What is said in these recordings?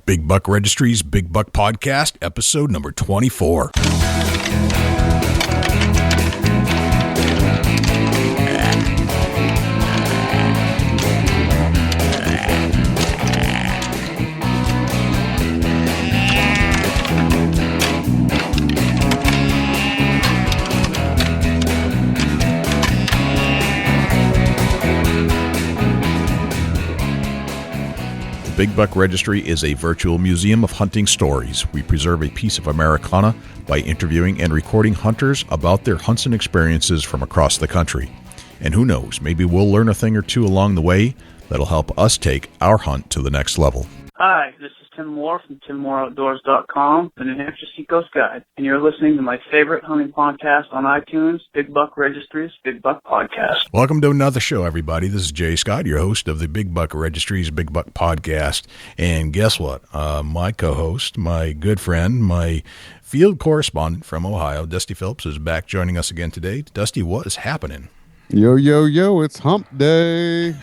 Big Buck Registry's Big Buck Podcast, episode number 24. Big Buck Registry is a virtual museum of hunting stories. We preserve a piece of Americana by interviewing and recording hunters about their hunts and experiences from across the country. And who knows, maybe we'll learn a thing or two along the way that'll help us take our hunt to the next level. Hi, this is Tim Moore from TimMooreOutdoors.com, the New Hampshire Seacoast Guide, and you're listening to my favorite hunting podcast on iTunes, Big Buck Registry's Big Buck Podcast. Welcome to another show, everybody. This is Jay Scott, your host of the Big Buck Registry's Big Buck Podcast. And guess what? My co-host, my good friend, my field correspondent from Ohio, Dusty Phelps, is back joining us again today. Dusty, what is happening? Yo, yo, yo, it's hump day.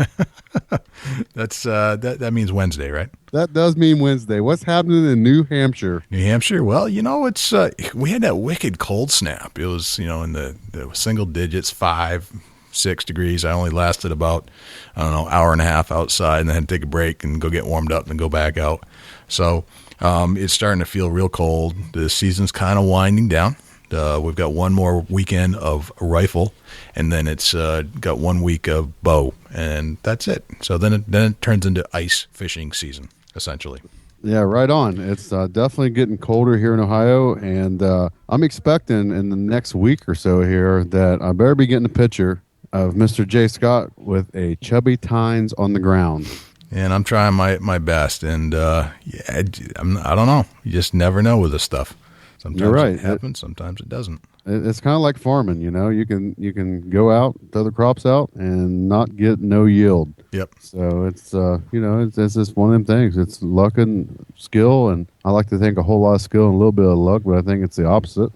That means Wednesday, right? That does mean Wednesday. What's happening in New Hampshire? New Hampshire? Well, it's we had that wicked cold snap. It was, in the single digits, 5-6 degrees. I only lasted about, hour and a half outside, and then had to take a break and go get warmed up and go back out. So it's starting to feel real cold. The season's kind of winding down. We've got one more weekend of rifle, and then it's got 1 week of bow, and that's it. So then it turns into ice fishing season, essentially. Yeah, right on. It's definitely getting colder here in Ohio, and I'm expecting in the next week or so here that I better be getting a picture of Mr. Jay Scott with a chubby tines on the ground. And I'm trying my best, and I don't know. You just never know with this stuff. Sometimes You're right. It happens, sometimes it doesn't. It's kind of like farming, you can go out, throw the crops out, and not get no yield. Yep. So it's it's just one of them things. It's luck and skill, and I like to think a whole lot of skill and a little bit of luck, but I think it's the opposite.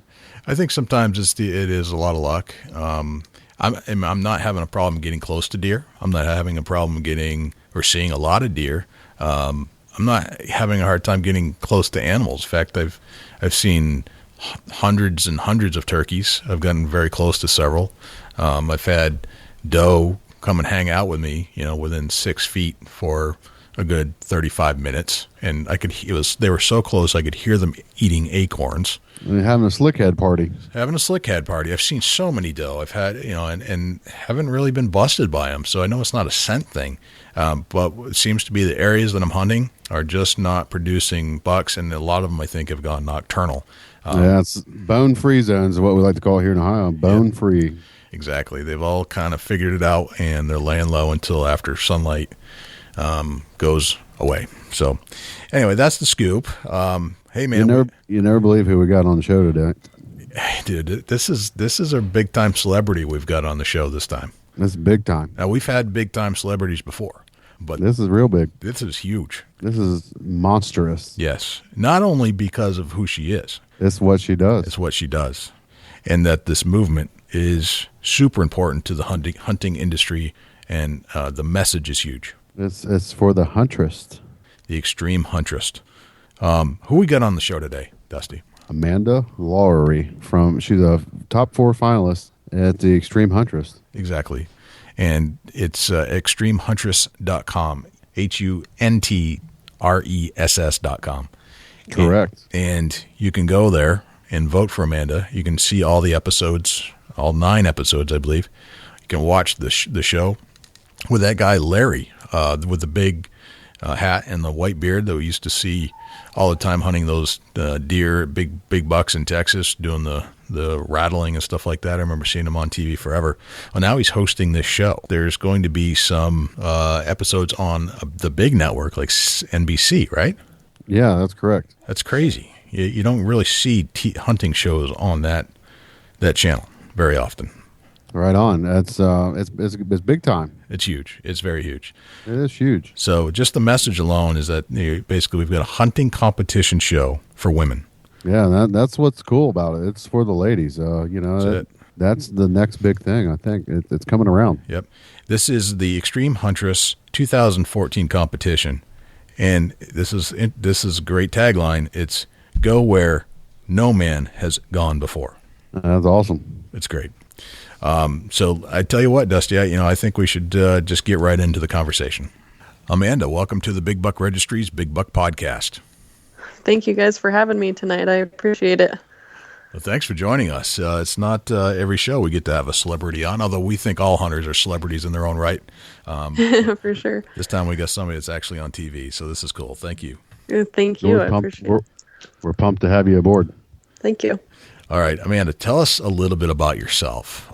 I think sometimes it is a lot of luck. I'm not having a problem getting close to deer. I'm not having a problem getting or seeing a lot of deer. I'm not having a hard time getting close to animals. In fact, I've seen hundreds and hundreds of turkeys. I've gotten very close to several. I've had doe come and hang out with me, within 6 feet for a good 35 minutes, and they were so close I could hear them eating acorns. And having a slickhead party. I've seen so many doe. I've had, and haven't really been busted by them. So I know it's not a scent thing, but it seems to be the areas that I'm hunting are just not producing bucks, and a lot of them I think have gone nocturnal. It's bone-free zones is what we like to call it here in Ohio, bone-free. Exactly. They've all kind of figured it out, and they're laying low until after sunlight goes away. So anyway, that's the scoop. Hey man, you never believe who we got on the show today. Dude, this is a big time celebrity we've got on the show this time. This is big time. Now we've had big time celebrities before, but this is real big. This is huge. This is monstrous. Yes, not only because of who she is. It's what she does. It's what she does, and that this movement is super important to the hunting industry, and the message is huge. It's for the Huntress. The extreme Huntress. Who we got on the show today, Dusty? Amanda Lowrey. She's a top 4 finalist at the Extreme Huntress. Exactly. And it's extremehuntress.com, HUNTRESS.com. Correct. And you can go there and vote for Amanda. You can see all the episodes, all 9 episodes, I believe. You can watch the show with that guy, Larry, with the big hat and the white beard that we used to see all the time hunting those deer, big bucks in Texas, doing the rattling and stuff like that. I remember seeing him on TV forever. Well, now he's hosting this show. There's going to be some episodes on the big network like NBC, right? Yeah, that's correct. That's crazy. You don't really see hunting shows on that channel very often. Right on. It's big time. It's huge. It's very huge. It is huge. So just the message alone is that basically we've got a hunting competition show for women. Yeah, that's what's cool about it. It's for the ladies. That's the next big thing. I think it's coming around. Yep. This is the Extreme Huntress 2014 competition, And this is a great tagline. It's go where no man has gone before. That's awesome. It's great. So I tell you what, Dusty, I think we should just get right into the conversation. Amanda, welcome to the Big Buck Registry's Big Buck Podcast. Thank you guys for having me tonight. I appreciate it. Well, thanks for joining us. It's not every show we get to have a celebrity on, although we think all hunters are celebrities in their own right. For sure. This time we got somebody that's actually on TV, so this is cool. Thank you. Thank you. I appreciate it. We're pumped to have you aboard. Thank you. All right, Amanda, tell us a little bit about yourself.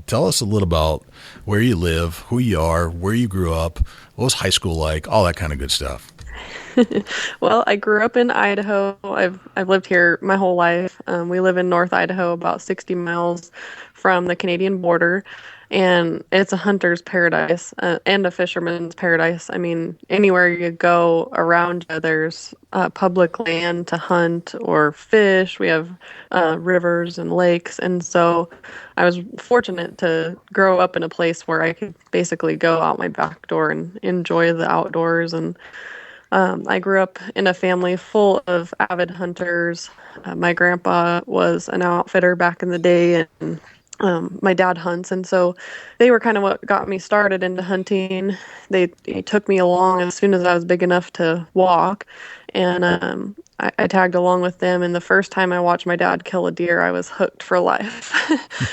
Tell us a little about where you live, who you are, where you grew up, what was high school like, all that kind of good stuff. Well, I grew up in Idaho. I've lived here my whole life. We live in North Idaho, about 60 miles from the Canadian border, and it's a hunter's paradise and a fisherman's paradise. I mean, anywhere you go around you, there's public land to hunt or fish. We have rivers and lakes, and so I was fortunate to grow up in a place where I could basically go out my back door and enjoy the outdoors. And I grew up in a family full of avid hunters. My grandpa was an outfitter back in the day, and my dad hunts, and so they were kind of what got me started into hunting. They took me along as soon as I was big enough to walk, and I tagged along with them. And the first time I watched my dad kill a deer, I was hooked for life.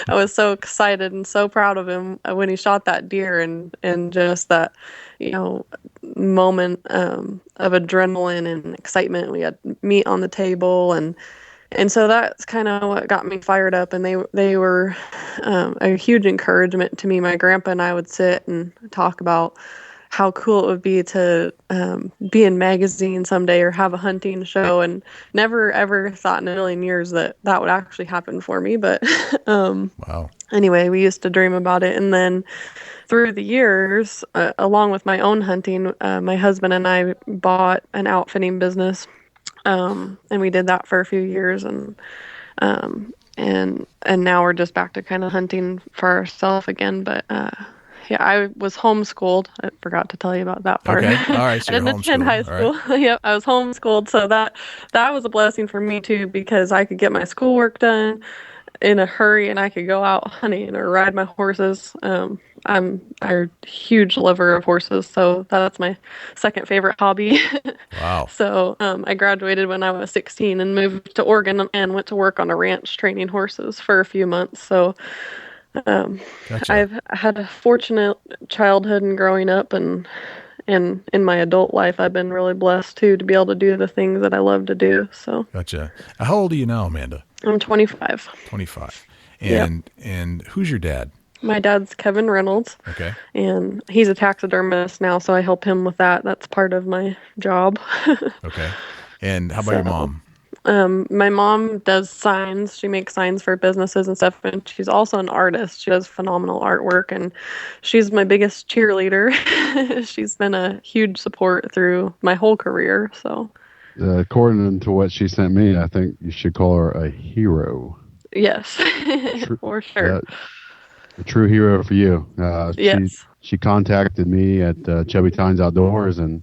I was so excited and so proud of him when he shot that deer, and just that, moment of adrenaline and excitement. We had meat on the table, and so that's kind of what got me fired up. And they were a huge encouragement to me. My grandpa and I would sit and talk about how cool it would be to be in magazine someday or have a hunting show, and never ever thought in a million years that would actually happen for me. But Wow. Anyway, we used to dream about it. And then through the years, along with my own hunting, my husband and I bought an outfitting business. And we did that for a few years, and now we're just back to kind of hunting for ourselves again. But yeah, I was homeschooled. I forgot to tell you about that part. Okay, all right. So I you're didn't attend high homeschooled. school. Yep, I was homeschooled, so that was a blessing for me too, because I could get my schoolwork done in a hurry, and I could go out hunting or ride my horses. I'm a huge lover of horses, so that's my second favorite hobby. Wow. So I graduated when I was 16 and moved to Oregon and went to work on a ranch training horses for a few months. So Gotcha. I've had a fortunate childhood and growing up, and in my adult life, I've been really blessed too to be able to do the things that I love to do. So Gotcha. How old are you now, Amanda? I'm 25. 25. Yep. And who's your dad? My dad's Kevin Reynolds. Okay. And he's a taxidermist now, so I help him with that. That's part of my job. Okay. And how about your mom? My mom does signs. She makes signs for businesses and stuff, and she's also an artist. She does phenomenal artwork, and she's my biggest cheerleader. She's been a huge support through my whole career. So, According to what she sent me, I think you should call her a hero. yes, for sure. A true hero for you. Yes. She contacted me at Chubby Tines Outdoors, and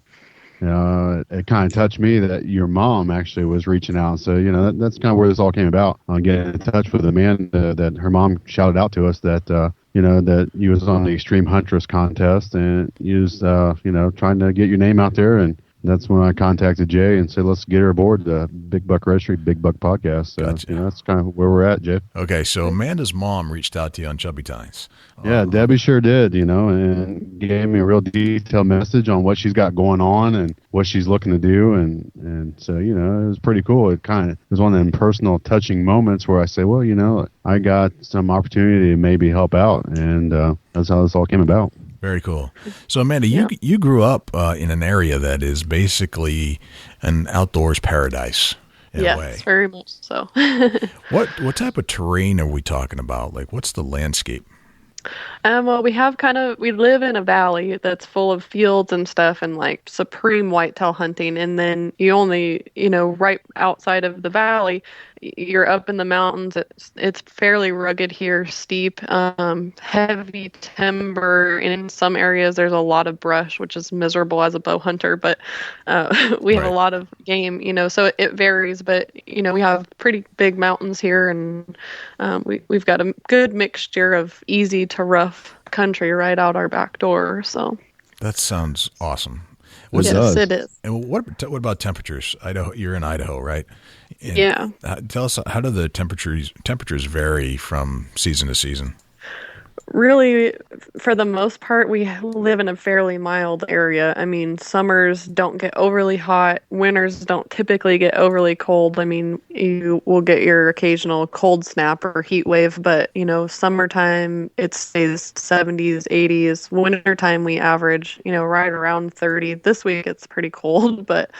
it kind of touched me that your mom actually was reaching out. So that's kind of where this all came about. On getting in touch with Amanda, that her mom shouted out to us that that you was on the Extreme Huntress contest, and you was trying to get your name out there. And that's when I contacted Jay and said, let's get her aboard the Big Buck Registry, Big Buck Podcast. So, Gotcha. That's kind of where we're at, Jay. Okay, so Amanda's mom reached out to you on Chubby Tines. Yeah, Debbie sure did, and gave me a real detailed message on what she's got going on and what she's looking to do. And so, it was pretty cool. It was one of them personal, touching moments where I say, well, I got some opportunity to maybe help out. And that's how this all came about. Very cool. So, Amanda, you grew up in an area that is basically an outdoors paradise in a way. Yes, very much so. What type of terrain are we talking about? Like, what's the landscape? Well, we live in a valley that's full of fields and stuff, and like supreme whitetail hunting. And then you only, right outside of the valley you're up in the mountains. It's fairly rugged here, steep, heavy timber. In some areas, there's a lot of brush, which is miserable as a bow hunter. But we have a Right. lot of game, so it varies. But we have pretty big mountains here, and we've got a good mixture of easy to rough country right out our back door. So That sounds awesome. It yes, does. it is. And what about temperatures? Idaho, you're in Idaho, right? And Yeah. Tell us, how do the temperatures vary from season to season? Really, for the most part, we live in a fairly mild area. I mean, summers don't get overly hot. Winters don't typically get overly cold. I mean, you will get your occasional cold snap or heat wave, but, summertime, it stays 70s, 80s. Wintertime, we average, right around 30. This week, it's pretty cold, but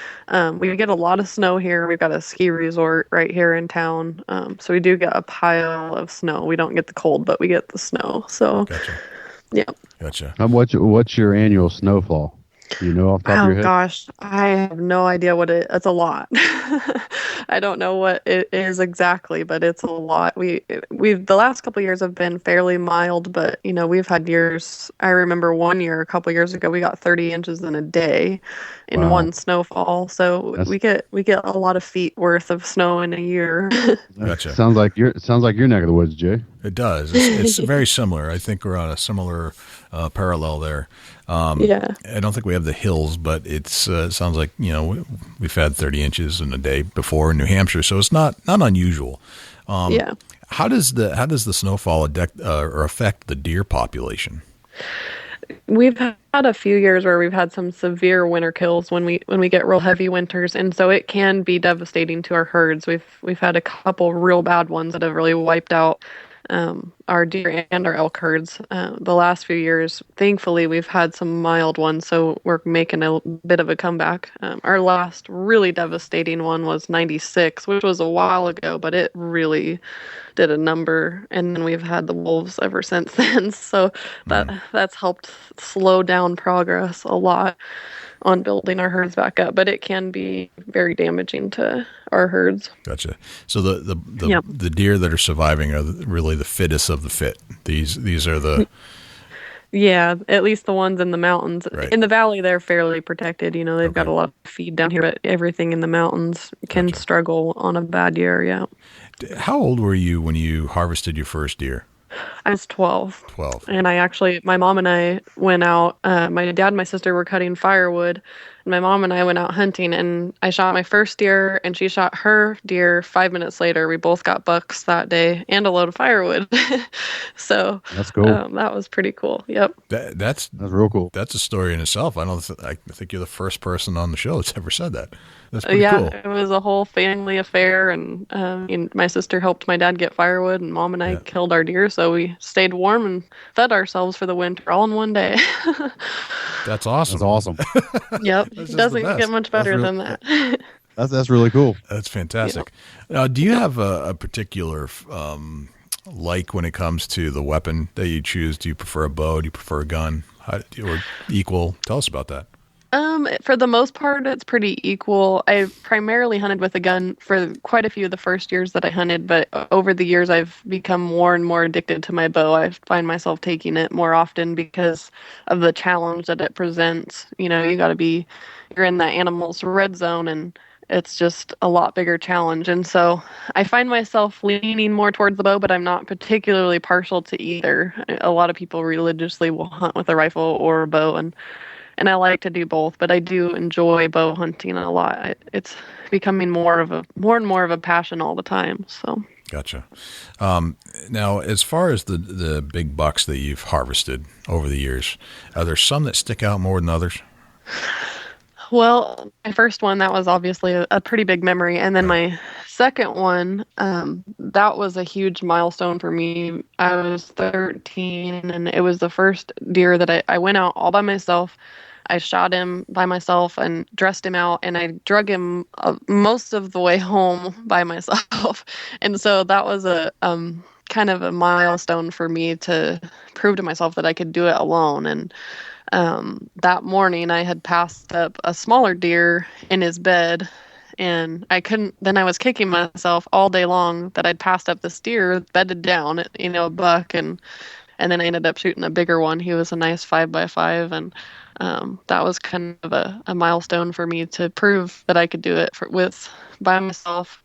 we get a lot of snow here. We've got a ski resort right here in town. So we do get a pile of snow. We don't get the cold, but we get the snow. So, Gotcha. yeah. Gotcha. What's your annual snowfall? Do you know off the top of your Oh head? gosh, I have no idea what it's a lot. I don't know what it is exactly, but it's a lot. We've the last couple of years have been fairly mild, but we've had years. I remember one year a couple of years ago we got 30 inches in a day in Wow. one snowfall. So That's- we get a lot of feet worth of snow in a year. Gotcha. Sounds like your neck of the woods, Jay. It does. It's very similar. I think we're on a similar parallel there. Yeah. I don't think we have the hills, but it sounds like we've had 30 inches in a day before in New Hampshire, so it's not unusual. Yeah. How does the snowfall affect the deer population? We've had a few years where we've had some severe winter kills when we get real heavy winters, and so it can be devastating to our herds. We've had a couple real bad ones that have really wiped out our deer and our elk herds. The last few years, thankfully, we've had some mild ones, so we're making a bit of a comeback. Our last really devastating one was 96, which was a while ago, but it really did a number, and then we've had the wolves ever since then. So that's helped slow down progress a lot on building our herds back up, but it can be very damaging to our herds. Gotcha. So the Yep. the deer that are surviving are really the fittest of the fit. These are the Yeah, at least the ones in the mountains. Right. In the valley, they're fairly protected. They've got Okay. a lot of feed down here, but everything in the mountains can Gotcha. struggle on a bad year. Yeah. How old were you when you harvested your first deer? I was 12. 12. And my mom and I went out. My dad and my sister were cutting firewood, and my mom and I went out hunting. And I shot my first deer, and she shot her deer 5 minutes later. We both got bucks that day and a load of firewood. So That's cool. that was pretty cool. Yep. That's That's real cool. a story in itself. I think you're the first person on the show that's ever said that. That's pretty Yeah, cool. it was a whole family affair, and my sister helped my dad get firewood, and mom and I killed our deer, so we stayed warm and fed ourselves for the winter all in one day. That's awesome. That's awesome. Yep, That's just it doesn't the best. get much better real- than that. That's really cool. That's fantastic. Now, do you have a particular like when it comes to the weapon that you choose? Do you prefer a bow? Do you prefer a gun? Or equal? Tell us about that. For the most part, it's pretty equal. I primarily hunted with a gun for quite a few of the first years that I hunted, but over the years, I've become more and more addicted to my bow. I find myself taking it more often because of the challenge that it presents. You're in that animal's red zone, and it's just a lot bigger challenge. And so I find myself leaning more towards the bow, but I'm not particularly partial to either. A lot of people religiously will hunt with a rifle or a bow, and I like to do both, but I do enjoy bow hunting a lot. It's becoming more and more of a passion all the time. So Gotcha. Now, as far as the big bucks that you've harvested over the years, are there some that stick out more than others? Well, my first one, that was obviously a pretty big memory. And then my second one, that was a huge milestone for me. I was 13, and it was the first deer that I went out all by myself. I shot him by myself and dressed him out, and I drug him most of the way home by myself. And so that was a kind of a milestone for me to prove to myself that I could do it alone. And that morning I had passed up a smaller deer in his bed, and I was kicking myself all day long that I'd passed up this deer bedded down, a buck, and then I ended up shooting a bigger one. He was a nice 5x5, and that was kind of a milestone for me to prove that I could do it by myself.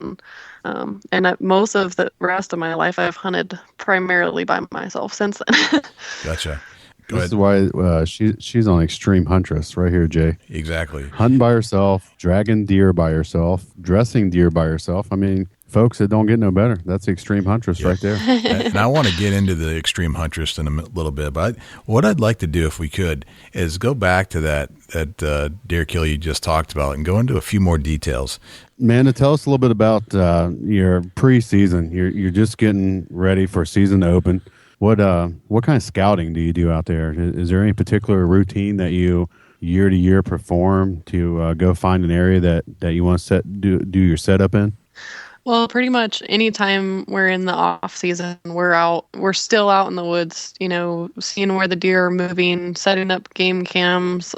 And most of the rest of my life, I've hunted primarily by myself since then. Gotcha. This is why she's on Extreme Huntress right here, Jay. Exactly. Hunting by herself, dragging deer by herself, dressing deer by herself. I mean, folks, it don't get no better. That's the Extreme Huntress right there. And I want to get into the Extreme Huntress in a little bit, but what I'd like to do, if we could, is go back to that deer kill you just talked about and go into a few more details. Amanda, tell us a little bit about your preseason. You're just getting ready for season to open. What kind of scouting do you do out there? Is there any particular routine that you year to year perform to go find an area that you want to do your setup in? Well, pretty much anytime we're in the off season, we're still out in the woods, seeing where the deer are moving, setting up game cams.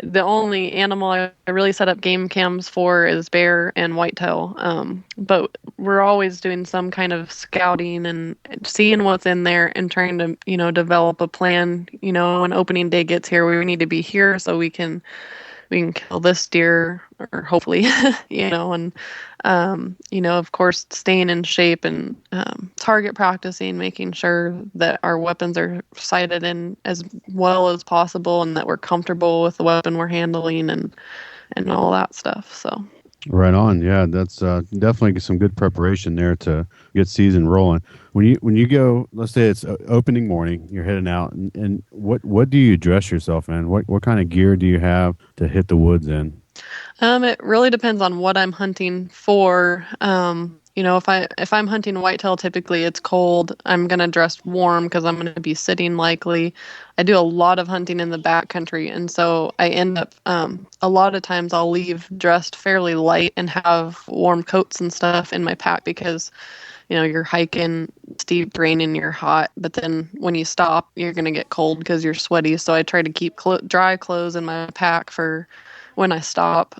The only animal I really set up game cams for is bear and whitetail. But we're always doing some kind of scouting and seeing what's in there and trying to, develop a plan. When opening day gets here, we need to be here so we can kill this deer, or hopefully, and, of course, staying in shape and target practicing, making sure that our weapons are sighted in as well as possible and that we're comfortable with the weapon we're handling and all that stuff. So. Right on. Yeah, that's definitely some good preparation there to get season rolling. When you go, let's say it's opening morning, you're heading out, and what do you dress yourself in? What kind of gear do you have to hit the woods in? It really depends on what I'm hunting for. If I'm hunting whitetail, typically it's cold. I'm going to dress warm because I'm going to be sitting likely. I do a lot of hunting in the backcountry, and so I end up, a lot of times I'll leave dressed fairly light and have warm coats and stuff in my pack because, you're hiking steep terrain and you're hot, but then when you stop, you're going to get cold because you're sweaty. So I try to keep dry clothes in my pack for when I stop.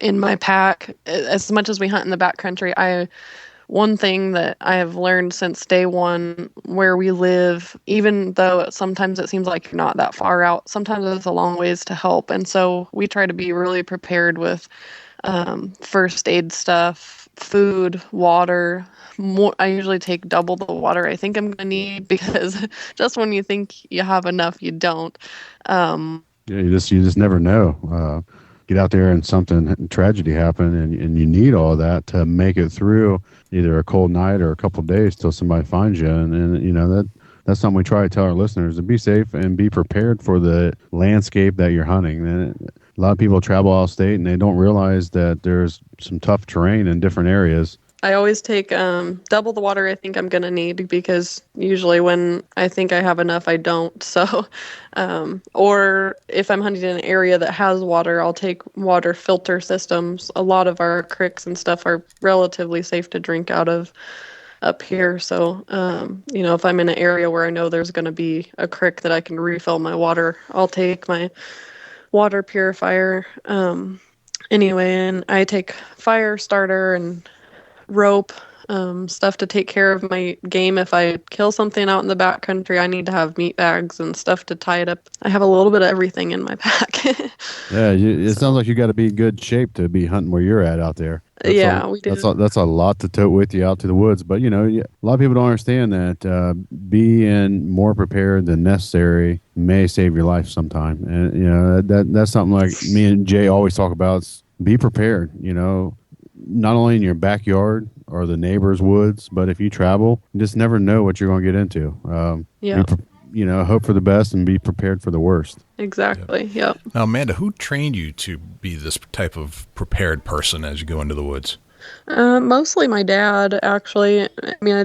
In my pack, as much as we hunt in the backcountry, one thing that I have learned since day one, where we live, even though sometimes it seems like you're not that far out, sometimes it's a long ways to help. And so we try to be really prepared with first aid stuff, food, water. I usually take double the water I think I'm going to need because just when you think you have enough, you don't. You just never know. Get out there and tragedy happen, and you need all that to make it through either a cold night or a couple of days till somebody finds you. And that's something we try to tell our listeners, to be safe and be prepared for the landscape that you're hunting. And a lot of people travel out of state and they don't realize that there's some tough terrain in different areas. I always take double the water I think I'm going to need because usually when I think I have enough, I don't. So, or if I'm hunting in an area that has water, I'll take water filter systems. A lot of our creeks and stuff are relatively safe to drink out of up here. So, if I'm in an area where I know there's going to be a creek that I can refill my water, I'll take my water purifier. Anyway, and I take fire starter and rope, stuff to take care of my game. If I kill something out in the backcountry, I need to have meat bags and stuff to tie it up. I have a little bit of everything in my pack. Yeah, it sounds like you got to be in good shape to be hunting where you're at out there. We do. That's a lot to tote with you out to the woods. But a lot of people don't understand that being more prepared than necessary may save your life sometime. And that's something like me and Jay always talk about. Is be prepared. Not only in your backyard or the neighbor's woods, but if you travel, you just never know what you're going to get into. Hope for the best and be prepared for the worst. Exactly. Yep. Now, Amanda, who trained you to be this type of prepared person as you go into the woods? Mostly my dad, actually. I mean,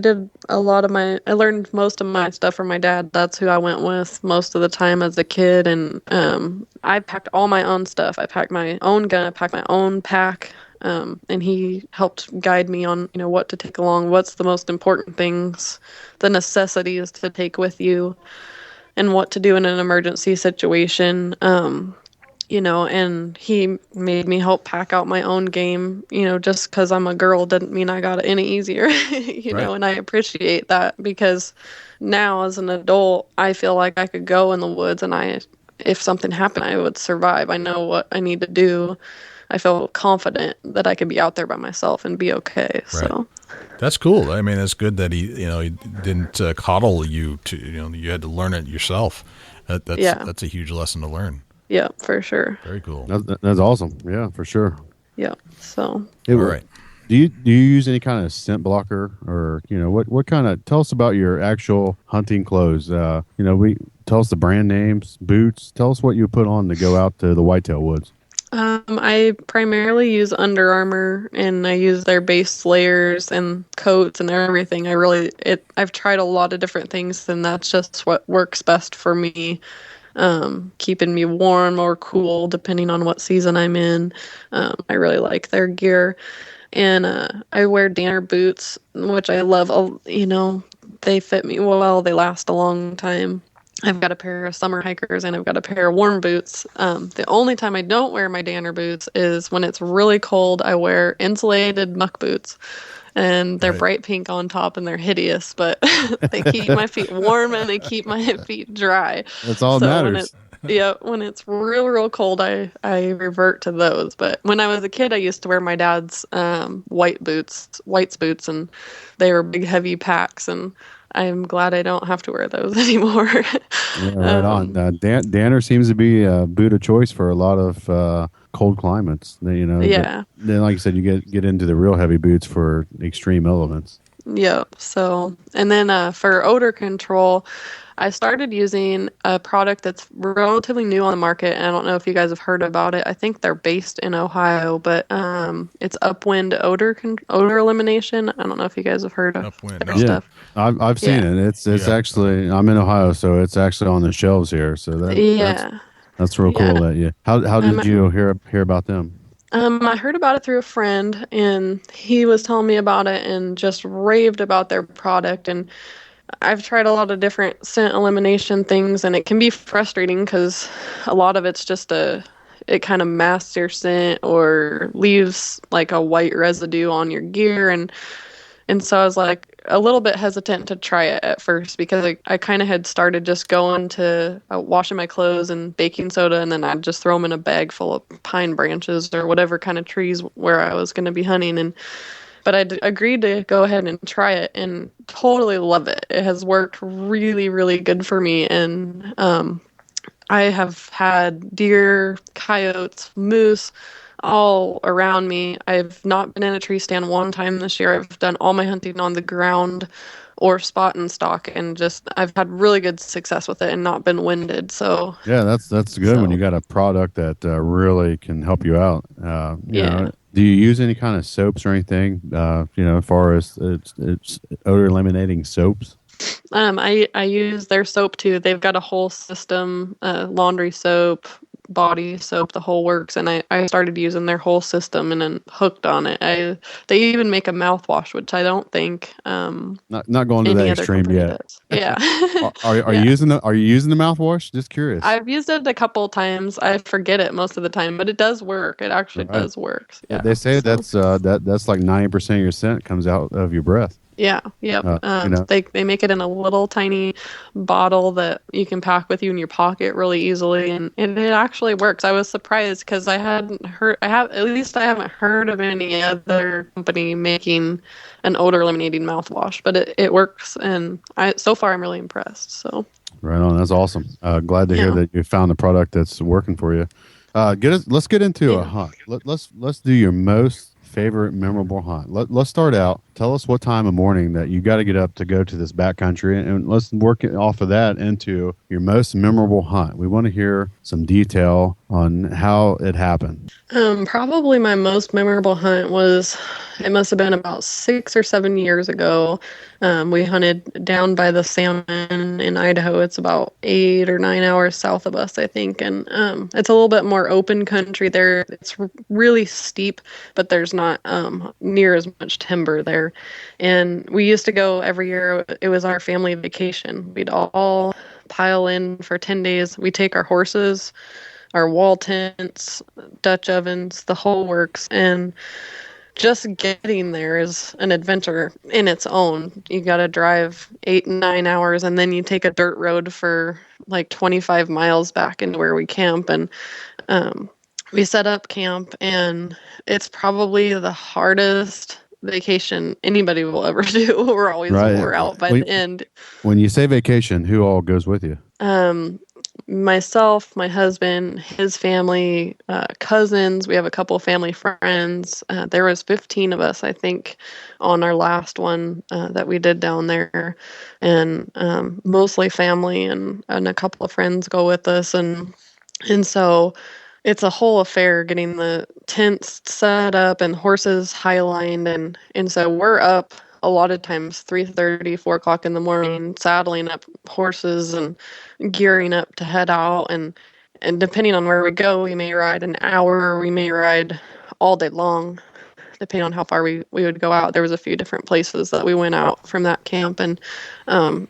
I learned most of my stuff from my dad. That's who I went with most of the time as a kid. And I packed all my own stuff. I packed my own gun. I packed my own pack. And he helped guide me on, what to take along, what's the most important things, the necessities to take with you, and what to do in an emergency situation. and he made me help pack out my own game. Just because I'm a girl didn't mean I got it any easier, Right. and I appreciate that because now as an adult, I feel like I could go in the woods and if something happened, I would survive. I know what I need to do. I feel confident that I could be out there by myself and be okay. Right. So That's cool. I mean, it's good that he didn't coddle you to, you had to learn it yourself. That's a huge lesson to learn. yeah, for sure. Very cool. That's awesome. Yeah, for sure. Yeah. So All right. Do you use any kind of scent blocker, or what kind of? Tell us about your actual hunting clothes. We tell us the brand names, boots. Tell us what you put on to go out to the whitetail woods. I primarily use Under Armour, and I use their base layers and coats and everything. I've tried a lot of different things, and that's just what works best for me. Keeping me warm or cool depending on what season I'm in. I really like their gear. And I wear Danner boots, which I love. They fit me well. They last a long time. I've got a pair of summer hikers and I've got a pair of warm boots. The only time I don't wear my Danner boots is when it's really cold. I wear insulated muck boots. And they're bright pink on top and they're hideous, but they keep my feet warm and they keep my feet dry. That's all that matters. When it's real, real cold, I revert to those. But when I was a kid, I used to wear my dad's whites boots, and they were big, heavy packs. And I'm glad I don't have to wear those anymore. Yeah, right on. Danner seems to be a boot of choice for a lot of cold climates. Yeah. Then, like you said, you get into the real heavy boots for extreme elements. Yep. So, and then for odor control, I started using a product that's relatively new on the market. And I don't know if you guys have heard about it. I think they're based in Ohio, but it's Upwind odor elimination. I don't know if you guys have heard of Upwind. their No. stuff. I've seen it. It's actually, I'm in Ohio, so it's actually on the shelves here. So that's real cool. How did you hear about them? I heard about it through a friend, and he was telling me about it and just raved about their product. And I've tried a lot of different scent elimination things, and it can be frustrating because a lot of it's just it kind of masks your scent or leaves like a white residue on your gear. And so I was like a little bit hesitant to try it at first because I kind of had started just going to washing my clothes and baking soda, and then I'd just throw them in a bag full of pine branches or whatever kind of trees where I was going to be hunting. But I agreed to go ahead and try it and totally love it. It has worked really, really good for me. And I have had deer, coyotes, moose all around me. I've not been in a tree stand one time this year. I've done all my hunting on the ground or spot and stock, and I've had really good success with it and not been winded. So yeah, that's good when you got a product that really can help you out. Do you use any kind of soaps or anything? As far as it's odor eliminating soaps. I use their soap too. They've got a whole system, laundry soap, body soap, the whole works, and I started using their whole system and then hooked on it. They even make a mouthwash, which I don't think not going to that extreme yet. Does. Yeah. Are you using the mouthwash? Just curious. I've used it a couple times. I forget it most of the time, but it does work. It actually does work. Yeah. They say that's like 90% of your scent comes out of your breath. Yeah, yep. They make it in a little tiny bottle that you can pack with you in your pocket really easily, and it actually works. I was surprised because I haven't heard of any other company making an odor eliminating mouthwash, but it works, and so far I'm really impressed. So right on, that's awesome. Glad to hear that you found a product that's working for you. Let's get into a hunt. Let's do your most favorite memorable hunt. Let's start out. Tell us what time of morning that you got to get up to go to this backcountry, and let's work it off of that into your most memorable hunt. We want to hear some detail on how it happened. Probably my most memorable hunt it must have been about 6 or 7 years ago. We hunted down by the Salmon in Idaho. It's about 8 or 9 hours south of us, I think. And it's a little bit more open country there. It's really steep, but there's not near as much timber there. And we used to go every year. It was our family vacation. We'd all pile in for 10 days. We take our horses. our wall tents, Dutch ovens, the whole works. And just getting there is an adventure in its own. You got to drive 8-9 hours, and then you take a dirt road for like 25 miles back into where we camp. And we set up camp, and it's probably the hardest vacation anybody will ever do. We're always wore out by the end. When you say vacation, who all goes with you? Myself, my husband, his family, cousins. We have a couple of family friends. There was 15 of us, I think, on our last one that we did down there, and mostly family, and a couple of friends go with us, and so it's a whole affair getting the tents set up and horses highlined, and so we're up a lot of times 3:30, 4 o'clock in the morning, saddling up horses and gearing up to head out. And depending on where we go, we may ride an hour, or we may ride all day long, depending on how far we would go out. There was a few different places that we went out from that camp and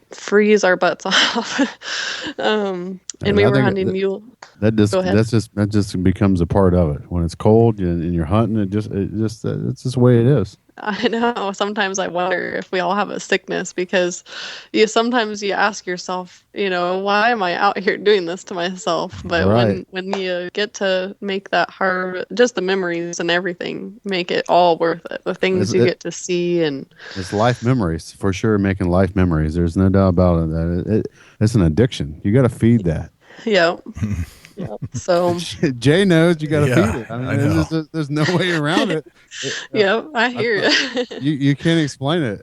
freeze our butts off. And we were hunting mule. That just becomes a part of it. When it's cold and you're hunting, it's just the way it is. I know. Sometimes I wonder if we all have a sickness, because sometimes you ask yourself, why am I out here doing this to myself? But when you get to make that hard, just the memories and everything make it all worth it. The things you get to see, and it's life memories for sure. Making life memories. There's no doubt about it. That it's an addiction. You got to feed that. Yeah. Yep. So Jay knows you got to feed it. I mean, there's no way around it. Yep, I hear you. You can't explain it.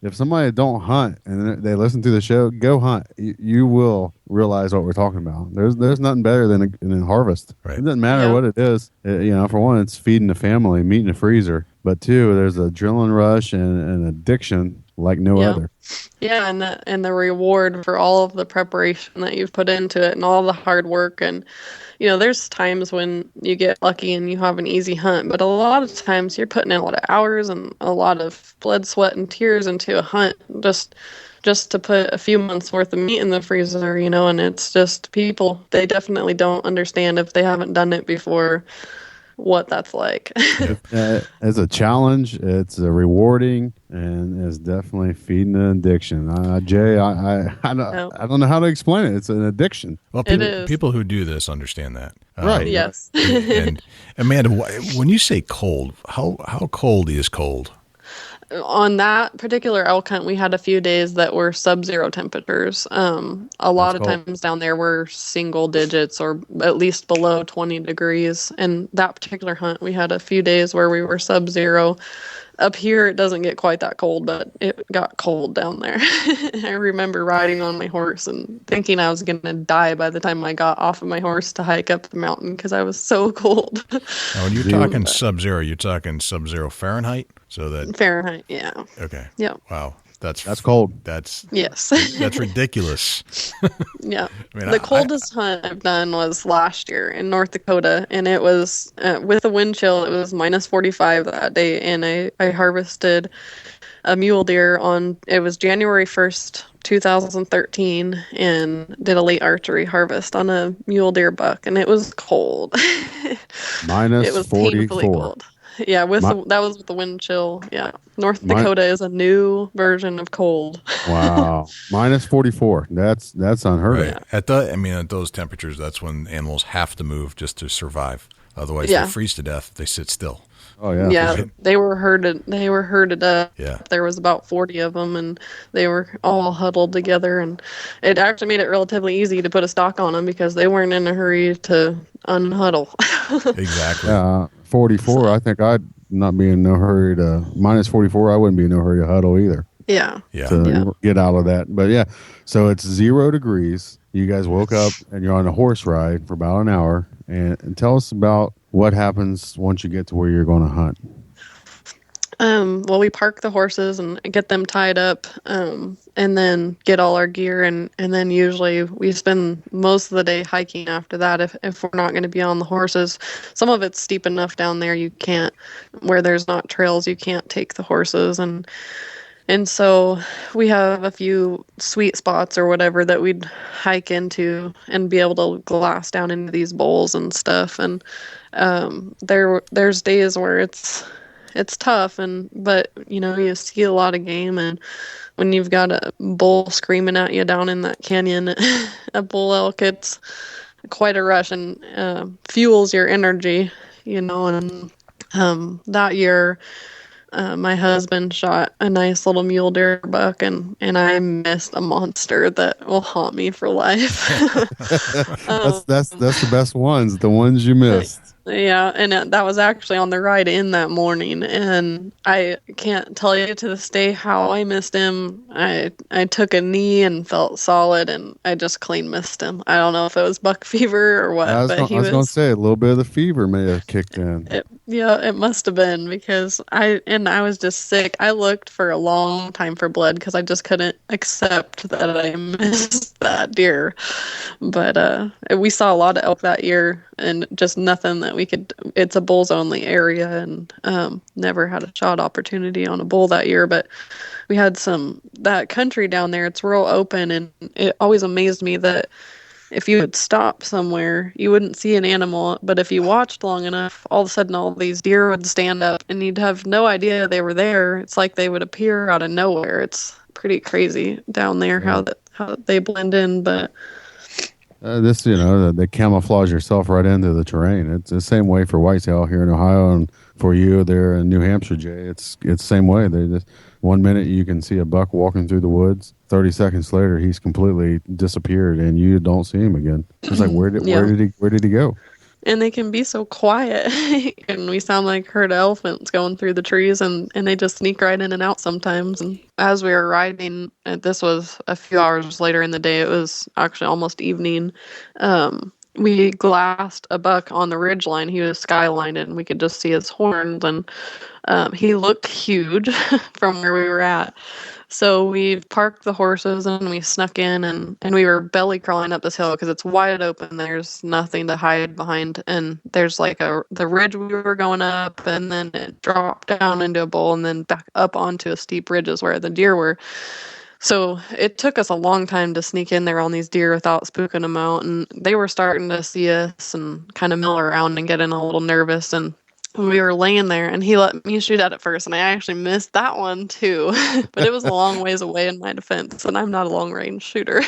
If somebody don't hunt and they listen to the show, go hunt. You will realize what we're talking about. There's nothing better than a harvest. Right. It doesn't matter what it is. For one, it's feeding the family, meat in the freezer. But two, there's a adrenaline rush and an addiction like no other. Yeah, and the reward for all of the preparation that you've put into it and all the hard work. And there's times when you get lucky and you have an easy hunt, but a lot of times you're putting in a lot of hours and a lot of blood, sweat, and tears into a hunt just to put a few months worth of meat in the freezer. And it's just, people, they definitely don't understand if they haven't done it before what that's like. It's a challenge. It's a rewarding, and it's definitely feeding an addiction. Jay, I don't know how to explain it. It's an addiction. Well, people who do this understand that, right? Yes. and Amanda, when you say cold, how cold is cold? On that particular elk hunt, we had a few days that were sub-zero temperatures. A lot of times down there were single digits or at least below 20 degrees. And that particular hunt, we had a few days where we were sub-zero. Up here, it doesn't get quite that cold, but it got cold down there. I remember riding on my horse and thinking I was going to die by the time I got off of my horse to hike up the mountain because I was so cold. Now, when you're talking sub-zero, you're talking sub-zero Fahrenheit? So that Fahrenheit, yeah. Okay. Yeah. Wow. That's cold. That's ridiculous. Yeah. The coldest hunt I've done was last year in North Dakota, and it was with a wind chill. It was minus 45 that day, and I harvested a mule deer it was January 1st, 2013, and did a late archery harvest on a mule deer buck, and it was cold. Minus it was 44. Painfully cold. Yeah, that was with the wind chill. Yeah, North Dakota is a new version of cold. Wow, minus 44. That's unheard of. Yeah. At those temperatures, that's when animals have to move just to survive. Otherwise, they freeze to death if they sit still. Oh yeah. Yeah, sure. They were herded up. Yeah. There was about 40 of them, and they were all huddled together. And it actually made it relatively easy to put a stock on them because they weren't in a hurry to unhuddle. Exactly. 44. So, I think I'd not be in no hurry to minus 44. I wouldn't be in no hurry to huddle either. Yeah. To get out of that. But yeah, so it's 0 degrees. You guys woke up and you're on a horse ride for about an hour. And tell us about what happens once you get to where you're going to hunt. Well, we park the horses and get them tied up, and then get all our gear, and then usually we spend most of the day hiking after that if we're not going to be on the horses. Some of it's steep enough down there where there's not trails, you can't take the horses, and And so we have a few sweet spots or whatever that we'd hike into and be able to glass down into these bowls and stuff. And there's days where it's tough, but you see a lot of game, and when you've got a bull screaming at you down in that canyon, a bull elk, it's quite a rush and fuels your energy, and that year my husband shot a nice little mule deer buck, and I missed a monster that will haunt me for life. That's the best ones, the ones you missed. Yeah, and that was actually on the ride in that morning, and I can't tell you to this day how I missed him. I took a knee and felt solid, and I just clean missed him. I don't know if it was buck fever or what, I was going to say a little bit of the fever may have kicked in. It must have been, because I was just sick. I looked for a long time for blood because I just couldn't accept that I missed that deer. But we saw a lot of elk that year, and just nothing that we could. It's a bulls only area, and never had a shot opportunity on a bull that year. But we had that country down there. It's real open, and it always amazed me that if you would stop somewhere, you wouldn't see an animal, but if you watched long enough, all of a sudden all these deer would stand up, and you'd have no idea they were there. It's like they would appear out of nowhere. It's pretty crazy down there how they blend in, but they camouflage yourself right into the terrain. It's the same way for whitetail here in Ohio, and for you there in New Hampshire, Jay. It's the same way. They just 1 minute you can see a buck walking through the woods. 30 seconds later, he's completely disappeared, and you don't see him again. It's like, where did he go? And they can be so quiet, and we sound like herd of elephants going through the trees, and they just sneak right in and out sometimes. And as we were riding, and this was a few hours later in the day, it was actually almost evening, we glassed a buck on the ridgeline. He was skylined, and we could just see his horns, and he looked huge from where we were at. So we parked the horses, and we snuck in, and we were belly crawling up this hill because it's wide open. There's nothing to hide behind, and there's like the ridge we were going up, and then it dropped down into a bowl, and then back up onto a steep ridges where the deer were. So it took us a long time to sneak in there on these deer without spooking them out, and they were starting to see us and kind of mill around and getting a little nervous. And we were laying there, and he let me shoot at it first, and I actually missed that one too. But it was a long ways away in my defense, and I'm not a long range shooter.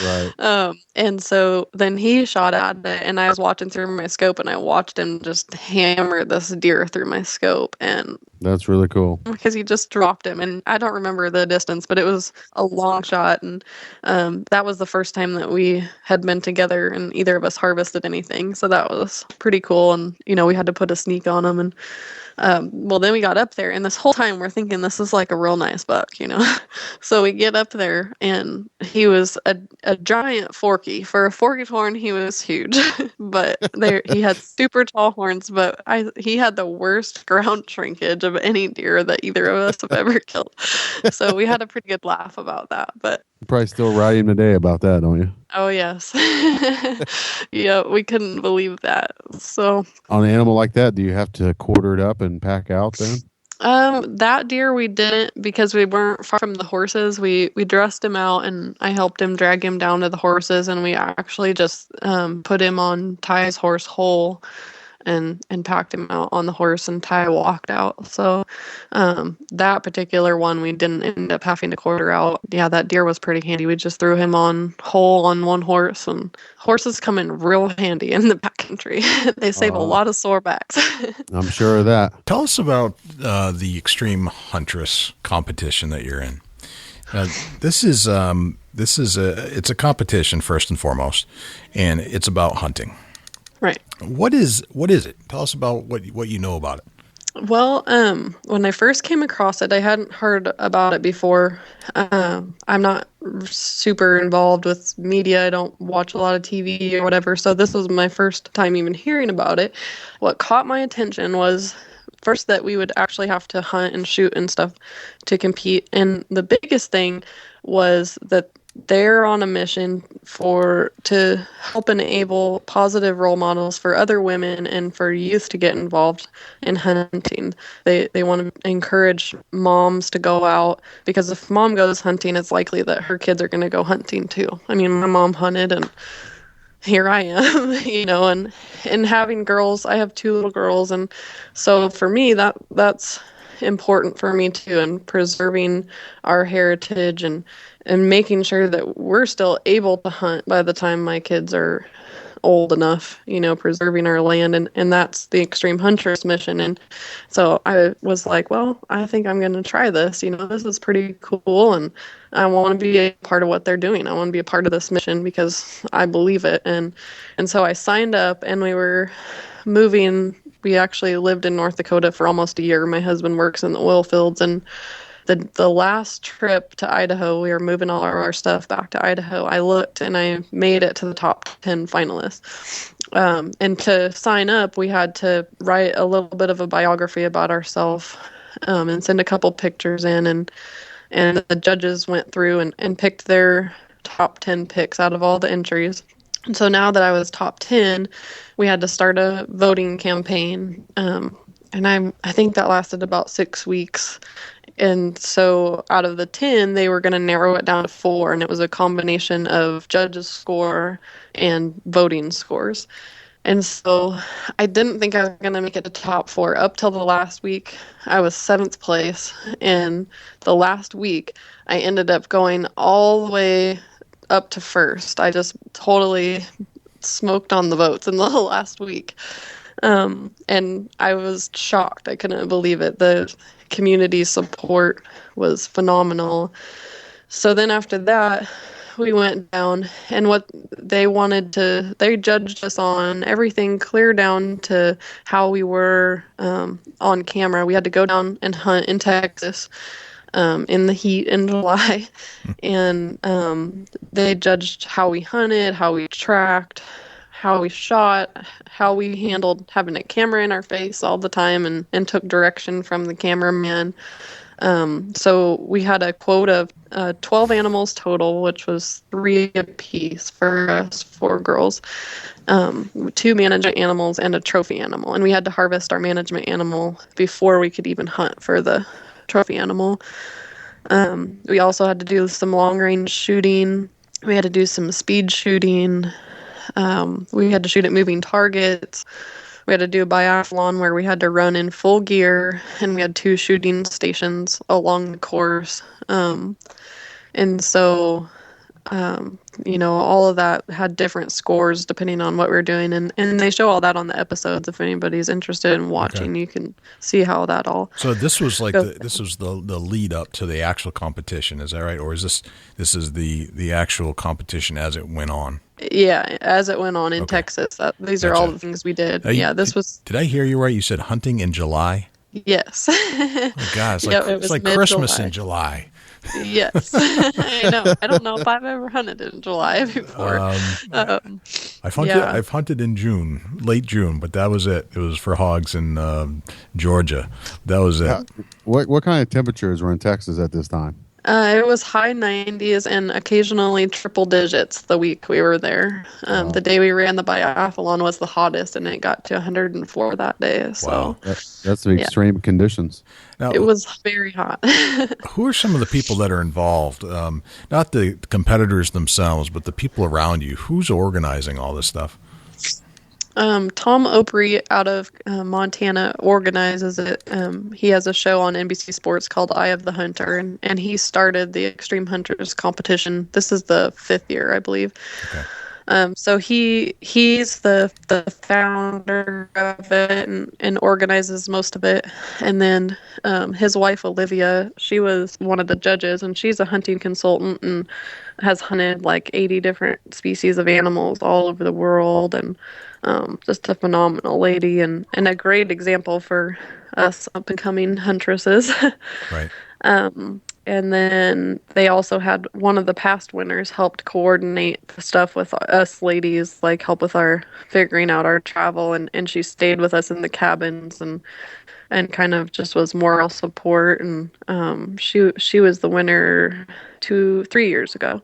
Right. And so then he shot at it, and I was watching through my scope, and I watched him just hammer this deer through my scope. And that's really cool, because he just dropped him, and I don't remember the distance, but it was a long shot. And that was the first time that we had been together and either of us harvested anything, so that was pretty cool. And we had to put a sneak on him. And then we got up there, and this whole time we're thinking this is like a real nice buck, So we get up there, and he was a giant forky. For a forky horn, he was huge, but he had super tall horns. But he had the worst ground shrinkage of any deer that either of us have ever killed. So we had a pretty good laugh about that. But you're probably still riding today about that, don't you? Oh, yes. Yeah, we couldn't believe that. So on an animal like that, do you have to quarter it up and pack out then? That deer we didn't, because we weren't far from the horses. We dressed him out, and I helped him drag him down to the horses, and we actually just put him on Ty's horse hole and packed him out on the horse, and Ty walked out. So that particular one we didn't end up having to quarter out. Yeah, that deer was pretty handy. We just threw him on whole on one horse, and horses come in real handy in the backcountry. They save a lot of sore backs. I'm sure of that. Tell us about the Extreme Huntress competition that you're in. It's a competition first and foremost, and it's about hunting. Right. What is it? Tell us about what you know about it. Well, when I first came across it, I hadn't heard about it before. I'm not super involved with media. I don't watch a lot of TV or whatever. So this was my first time even hearing about it. What caught my attention was first that we would actually have to hunt and shoot and stuff to compete. And the biggest thing was that they're on a mission to help enable positive role models for other women and for youth to get involved in hunting. They want to encourage moms to go out, because if mom goes hunting, it's likely that her kids are going to go hunting too. I mean, my mom hunted, and here I am, and having girls, I have 2 little girls, and so for me that's important for me too, and preserving our heritage and making sure that we're still able to hunt by the time my kids are old enough, preserving our land, and that's the Extreme Huntress mission. And so I was like, well, I think I'm going to try this. This is pretty cool, and I want to be a part of what they're doing. I want to be a part of this mission because I believe it. And so I signed up, and we were moving. We actually lived in North Dakota for almost a year. My husband works in the oil fields, and the last trip to Idaho, we were moving all of our stuff back to Idaho. I looked, and I made it to the top 10 finalists. And to sign up, we had to write a little bit of a biography about ourselves, and send a couple pictures in, and the judges went through and picked their top 10 picks out of all the entries. And so now that I was top 10, we had to start a voting campaign. And I think that lasted about 6 weeks. And so out of the 10, they were going to narrow it down to 4, and it was a combination of judges' score and voting scores. And so I didn't think I was going to make it to top 4 up till the last week. I was 7th place, and the last week I ended up going all the way up to 1st. I just totally smoked on the votes in the last week. And I was shocked. I couldn't believe it. The community support was phenomenal. So then after that, we went down, and what they judged us on everything clear down to how we were on camera. We had to go down and hunt in Texas in the heat in July, and they judged how we hunted, how we tracked, how we shot, how we handled having a camera in our face all the time, and took direction from the cameraman. So we had a quota of 12 animals total, which was 3 apiece for us 4 girls, 2 management animals and a trophy animal. And we had to harvest our management animal before we could even hunt for the trophy animal. We also had to do some long range shooting. We had to do some speed shooting. We had to shoot at moving targets. We had to do a biathlon where we had to run in full gear, and we had 2 shooting stations along the course. And so, all of that had different scores depending on what we were doing. And they show all that on the episodes. If anybody's interested in watching, You can see how that all. So this was like this was the lead up to the actual competition. Is that right? Or is this is the actual competition as it went on? Yeah, as it went on in Texas. These are all the things we did. This was. Did I hear you right? You said hunting in July? Yes. Oh, God, it's like Christmas in July. Yes. I know. I don't know if I've ever hunted in July before. I've hunted in June, late June, but that was it. It was for hogs in Georgia. That was it. What kind of temperatures were in Texas at this time? It was high 90s and occasionally triple digits the week we were there. The day we ran the biathlon was the hottest, and it got to 104 that day. So wow. That's the extreme conditions. Now, it was very hot. Who are some of the people that are involved? Not the competitors themselves, but the people around you. Who's organizing all this stuff? Tom Opry out of Montana organizes it. He has a show on NBC Sports called Eye of the Hunter, and he started the Extreme Hunters competition. This is the 5th year, I believe. Okay. So he's the founder of it and organizes most of it. And then his wife, Olivia, she was one of the judges, and she's a hunting consultant and has hunted like 80 different species of animals all over the world, and just a phenomenal lady and a great example for us up-and-coming huntresses. Right. And then they also had one of the past winners helped coordinate the stuff with us ladies, like help with our figuring out our travel, and she stayed with us in the cabins and kind of just was moral support. And she was the winner 3 years ago.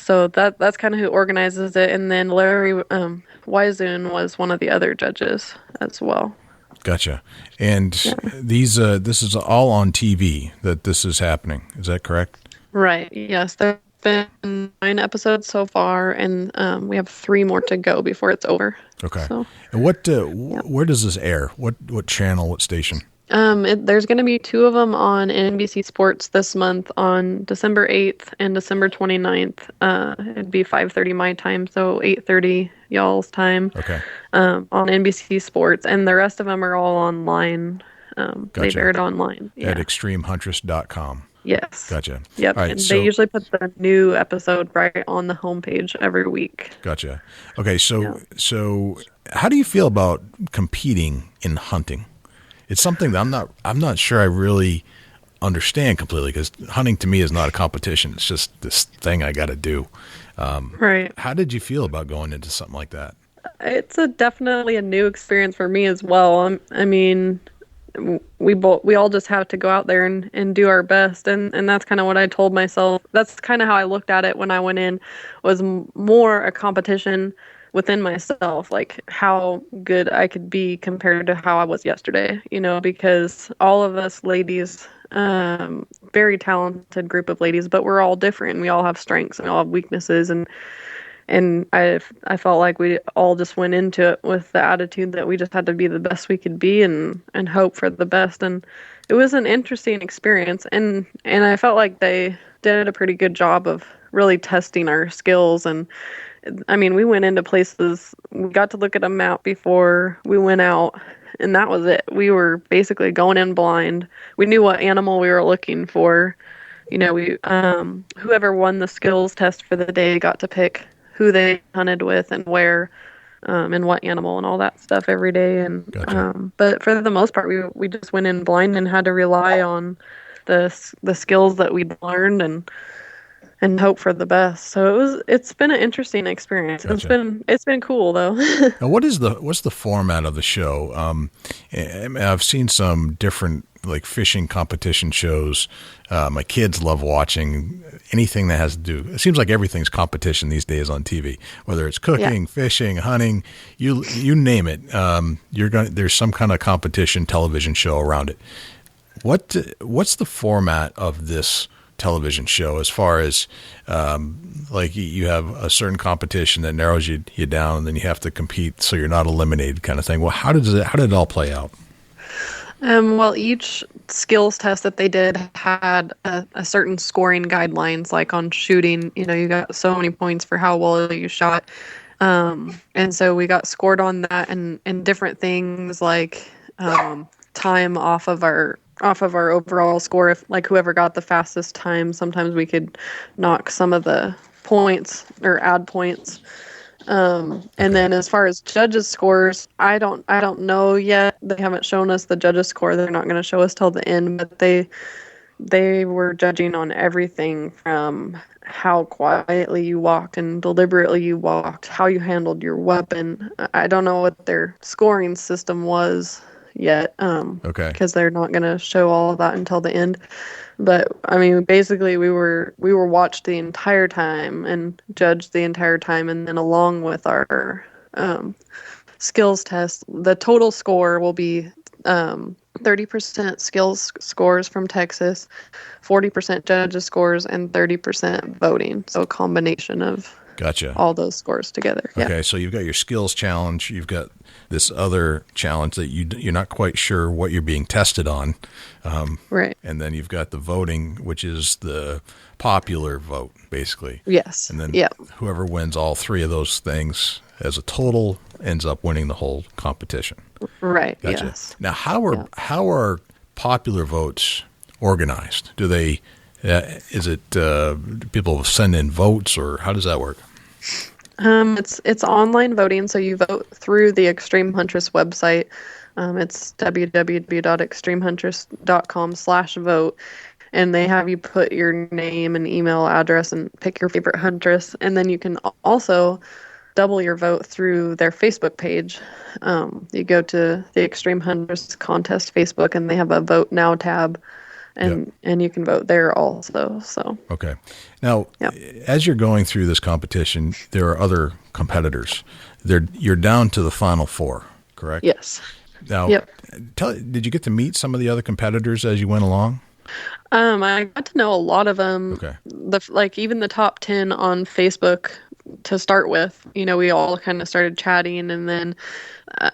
So that's kind of who organizes it, and then Larry Wiseun was one of the other judges as well. Gotcha. And this is all on TV that this is happening. Is that correct? Right. Yes. There's been 9 episodes so far, and we have 3 more to go before it's over. Okay. So, and where does this air? What channel? What station? There's going to be 2 of them on NBC Sports this month on December 8th and December 29th. It'd be 5:30 my time, so 8:30 y'all's time. Okay. On NBC Sports, and the rest of them are all online. They've aired online. Yeah. At extremehuntress.com. Yes. Gotcha. Yep. All right, and they usually put the new episode right on the homepage every week. Gotcha. Okay, so how do you feel about competing in hunting? It's something that I'm not sure I really understand completely, because hunting to me is not a competition. It's just this thing I got to do. Right. How did you feel about going into something like that? It's definitely a new experience for me as well. I mean, we all just have to go out there and do our best, and that's kind of what I told myself. That's kind of how I looked at it when I went in, was more a competition within myself, like how good I could be compared to how I was yesterday, because all of us ladies, very talented group of ladies, but we're all different. We all have strengths and we all have weaknesses, and I felt like we all just went into it with the attitude that we just had to be the best we could be and hope for the best. And it was an interesting experience, and I felt like they did a pretty good job of really testing our skills. And I mean, we went into places, we got to look at a map before we went out, and that was it. We were basically going in blind. We knew what animal we were looking for. We whoever won the skills test for the day got to pick who they hunted with and where, and what animal and all that stuff every day. And Gotcha. but for the most part, we just went in blind and had to rely on the skills that we'd learned and hope for the best. So it's been an interesting experience. Gotcha. It's been cool though. Now, what's the format of the show? I've seen some different like fishing competition shows. My kids love watching anything that has to do. It seems like everything's competition these days on TV, whether it's cooking, fishing, hunting, you name it. There's some kind of competition television show around it. What's the format of this television show, as far as like you have a certain competition that narrows you down, and then you have to compete so you're not eliminated, kind of thing? Well, how did it all play out? Well, each skills test that they did had a certain scoring guidelines, like on shooting, you got so many points for how well you shot. And so we got scored on that, and different things like time off of our overall score. If like whoever got the fastest time, sometimes we could knock some of the points or add points. And then as far as judges' scores, I don't know yet. They haven't shown us the judges' score. They're not going to show us till the end, but they were judging on everything from how quietly you walked and deliberately you walked, how you handled your weapon. I don't know what their scoring system was yet, because they're not going to show all of that until the end. But I mean, basically we were watched the entire time and judged the entire time, and then along with our skills test, the total score will be 30% skills scores from Texas, 40% judges scores, and 30% voting. So a combination of Gotcha. all those scores together. Okay, so you've got your skills challenge, you've got this other challenge that you're not quite sure what you're being tested on. Right. And then you've got the voting, which is the popular vote, basically. Yes. And then yeah. whoever wins all 3 of those things as a total ends up winning the whole competition. Right. Gotcha. Yes. Now, how are popular votes organized? Do they is it people send in votes, or how does that work? It's online voting, so you vote through the Extreme Huntress website. It's www.extremehuntress.com/vote, and they have you put your name and email address and pick your favorite huntress, and then you can also double your vote through their Facebook page. You go to the Extreme Huntress Contest Facebook, and they have a Vote Now tab, and you can vote there also. So Okay. Now, Yep. as you're going through this competition, there are other competitors. You're down to the final four, correct? yes. Now, Yep. did you get to meet some of the other competitors as you went along? I got to know a lot of them. Okay. Even the top 10 on Facebook to start with. We all kind of started chatting, and then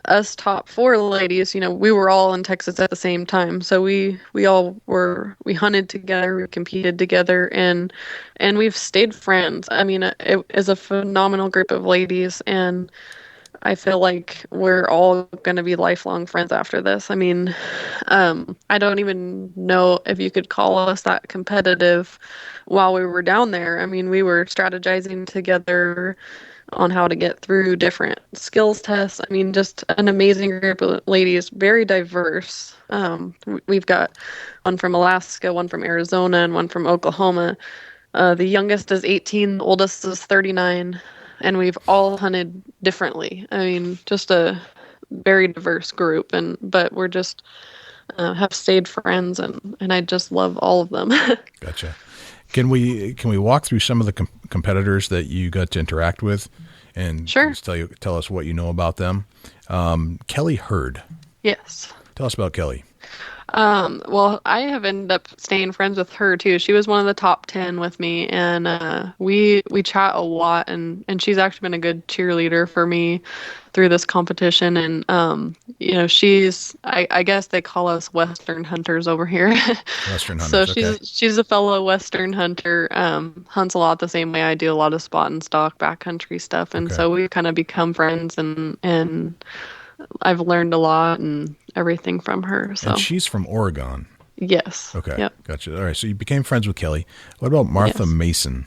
us top four ladies, we were all in Texas at the same time. So we hunted together, we competed together, and we've stayed friends. I mean, it is a phenomenal group of ladies, and I feel like we're all going to be lifelong friends after this. I mean, I don't even know if you could call us that competitive while we were down there. I mean, we were strategizing together on how to get through different skills tests. I mean, just an amazing group of ladies, very diverse. We've got one from Alaska, one from Arizona, and one from Oklahoma. The youngest is 18, the oldest is 39. And we've all hunted differently. I mean, just a very diverse group, but we're just have stayed friends, and I just love all of them. Gotcha. Can we walk through some of the competitors that you got to interact with, and Sure. just tell us what you know about them? Kelly Hurd. Yes. Tell us about Kelly. Well, I have ended up staying friends with her too. She was one of the top 10 with me, and we chat a lot, and she's actually been a good cheerleader for me through this competition. And I guess they call us Western hunters over here. Western So hunters. she's a fellow Western hunter, hunts a lot the same way I do, a lot of spot and stalk backcountry stuff, and Okay. so we kind of become friends, and I've learned a lot and everything from her. So And she's from Oregon. yes. Okay. Yep. Gotcha. All right. So you became friends with Kelly. What about Martha Yes. Mason?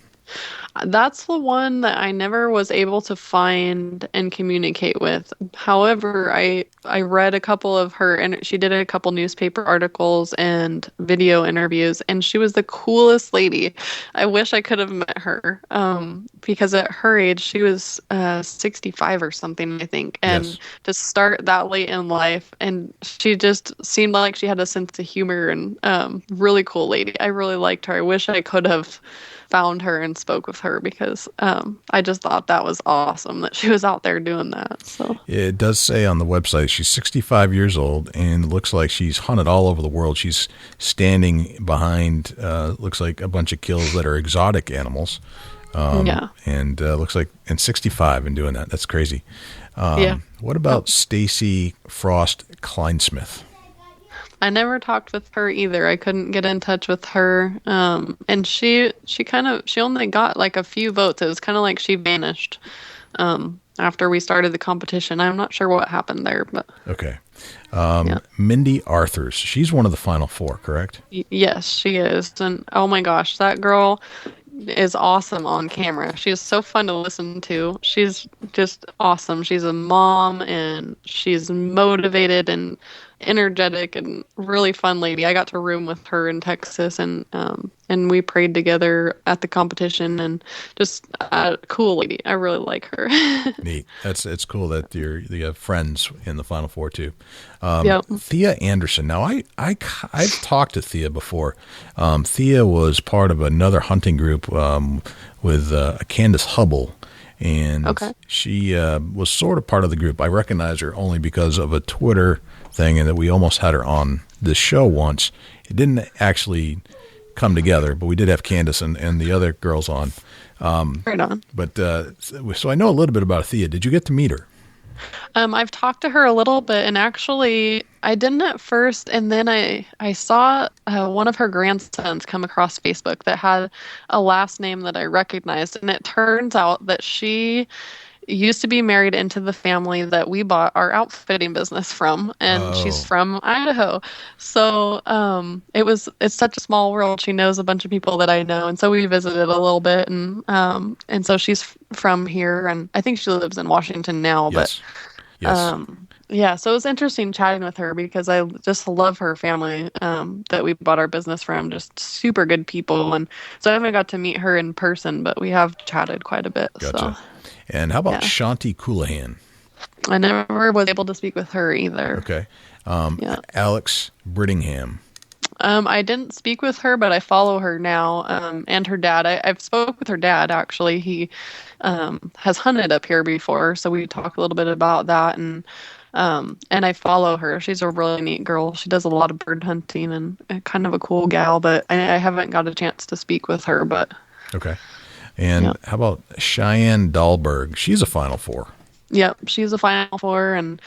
That's the one that I never was able to find and communicate with. However, I read a couple of her, and she did a couple newspaper articles and video interviews, and she was the coolest lady. I wish I could have met her, because at her age, she was 65 or something, I think. And Yes. to start that late in life, and she just seemed like she had a sense of humor, and really cool lady. I really liked her. I wish I could have found her and spoke with her, because I just thought that was awesome that she was out there doing that. So It does say on the website she's 65 years old, and it looks like she's hunted all over the world. She's standing behind, looks like a bunch of kills that are exotic animals. Yeah. And looks like, and 65 and doing that. That's crazy. Yeah. What about Stacy Frost Kleinsmith? I never talked with her either. I couldn't get in touch with her. And she only got like a few votes. It was kind of like she vanished after we started the competition. I'm not sure what happened there, but Okay. Yeah. Mindy Arthurs. She's one of the final four, correct? Yes, she is. And oh my gosh, that girl is awesome on camera. She is so fun to listen to. She's just awesome. She's a mom, and she's motivated and energetic and really fun lady. I got to room with her in Texas, and we prayed together at the competition, and just a cool lady. I really like her. Neat. It's cool that you have friends in the final four too. Yep. Thea Anderson. Now I've talked to Thea before. Thea was part of another hunting group with Candace Hubble, and Okay. she was sort of part of the group. I recognize her only because of a Twitter thing, and that we almost had her on this show once. It didn't actually come together, but we did have Candace and the other girls on. Right on. But so I know a little bit about Thea. Did you get to meet her? I've talked to her a little bit, and actually, I didn't at first, and then I saw one of her grandsons come across Facebook that had a last name that I recognized, and it turns out that she used to be married into the family that we bought our outfitting business from, and she's from Idaho. So it's such a small world. She knows a bunch of people that I know, and so we visited a little bit, and so she's from here, and I think she lives in Washington now. Yes. Yes. Yeah, so it was interesting chatting with her, because I just love her family that we bought our business from. Just super good people, and so I haven't got to meet her in person, but we have chatted quite a bit. Gotcha. So And how about Yeah. Shanti Coulahan? I never was able to speak with her either. Okay. Yeah. Alex Brittingham. I didn't speak with her, but I follow her now, and her dad. I've spoke with her dad, actually. He has hunted up here before, so we talk a little bit about that, and I follow her. She's a really neat girl. She does a lot of bird hunting and kind of a cool gal, but I haven't got a chance to speak with her, but... Okay. And how about Cheyenne Dahlberg? She's a Final Four. Yep, she's a Final Four, and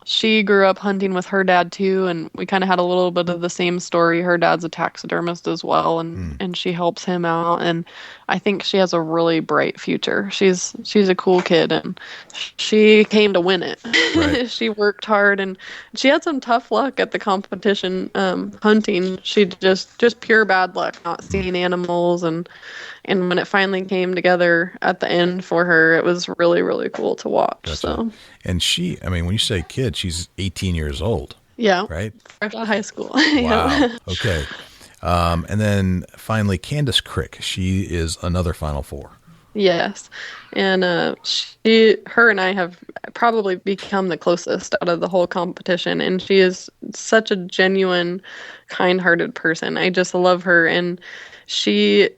she grew up hunting with her dad too, and we kind of had a little bit of the same story. Her dad's a taxidermist as well, and she helps him out, and I think she has a really bright future. She's a cool kid, and she came to win it. Right. She worked hard, and she had some tough luck at the competition hunting. She just pure bad luck, not seeing animals, and when it finally came together at the end for her, it was really, really cool to watch. Gotcha. So, and she, I mean, when you say kid, she's 18 years old. Yeah. Right? Fresh out of high school. Wow. Okay. And then finally, Candace Crick. She is another Final Four. Yes. And her and I have probably become the closest out of the whole competition. And she is such a genuine, kind-hearted person. I just love her. And she's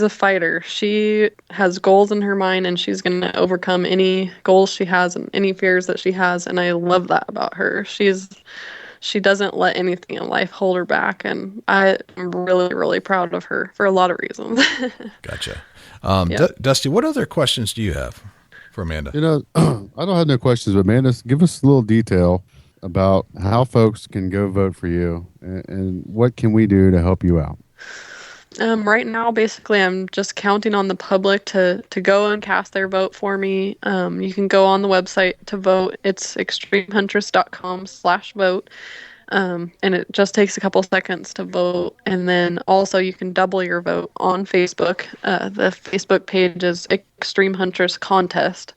a fighter. She has goals in her mind, and she's going to overcome any goals she has and any fears that she has. And I love that about her. She doesn't let anything in life hold her back, and I'm really, really proud of her for a lot of reasons. Gotcha. Yep. Dusty, what other questions do you have for Amanda? You know, I don't have no questions, but Amanda, give us a little detail about how folks can go vote for you, and what can we do to help you out? Right now, basically, I'm just counting on the public to go and cast their vote for me. You can go on the website to vote. It's extremehuntress.com/vote. And it just takes a couple seconds to vote. And then also you can double your vote on Facebook. The Facebook page is Extreme Huntress Contest.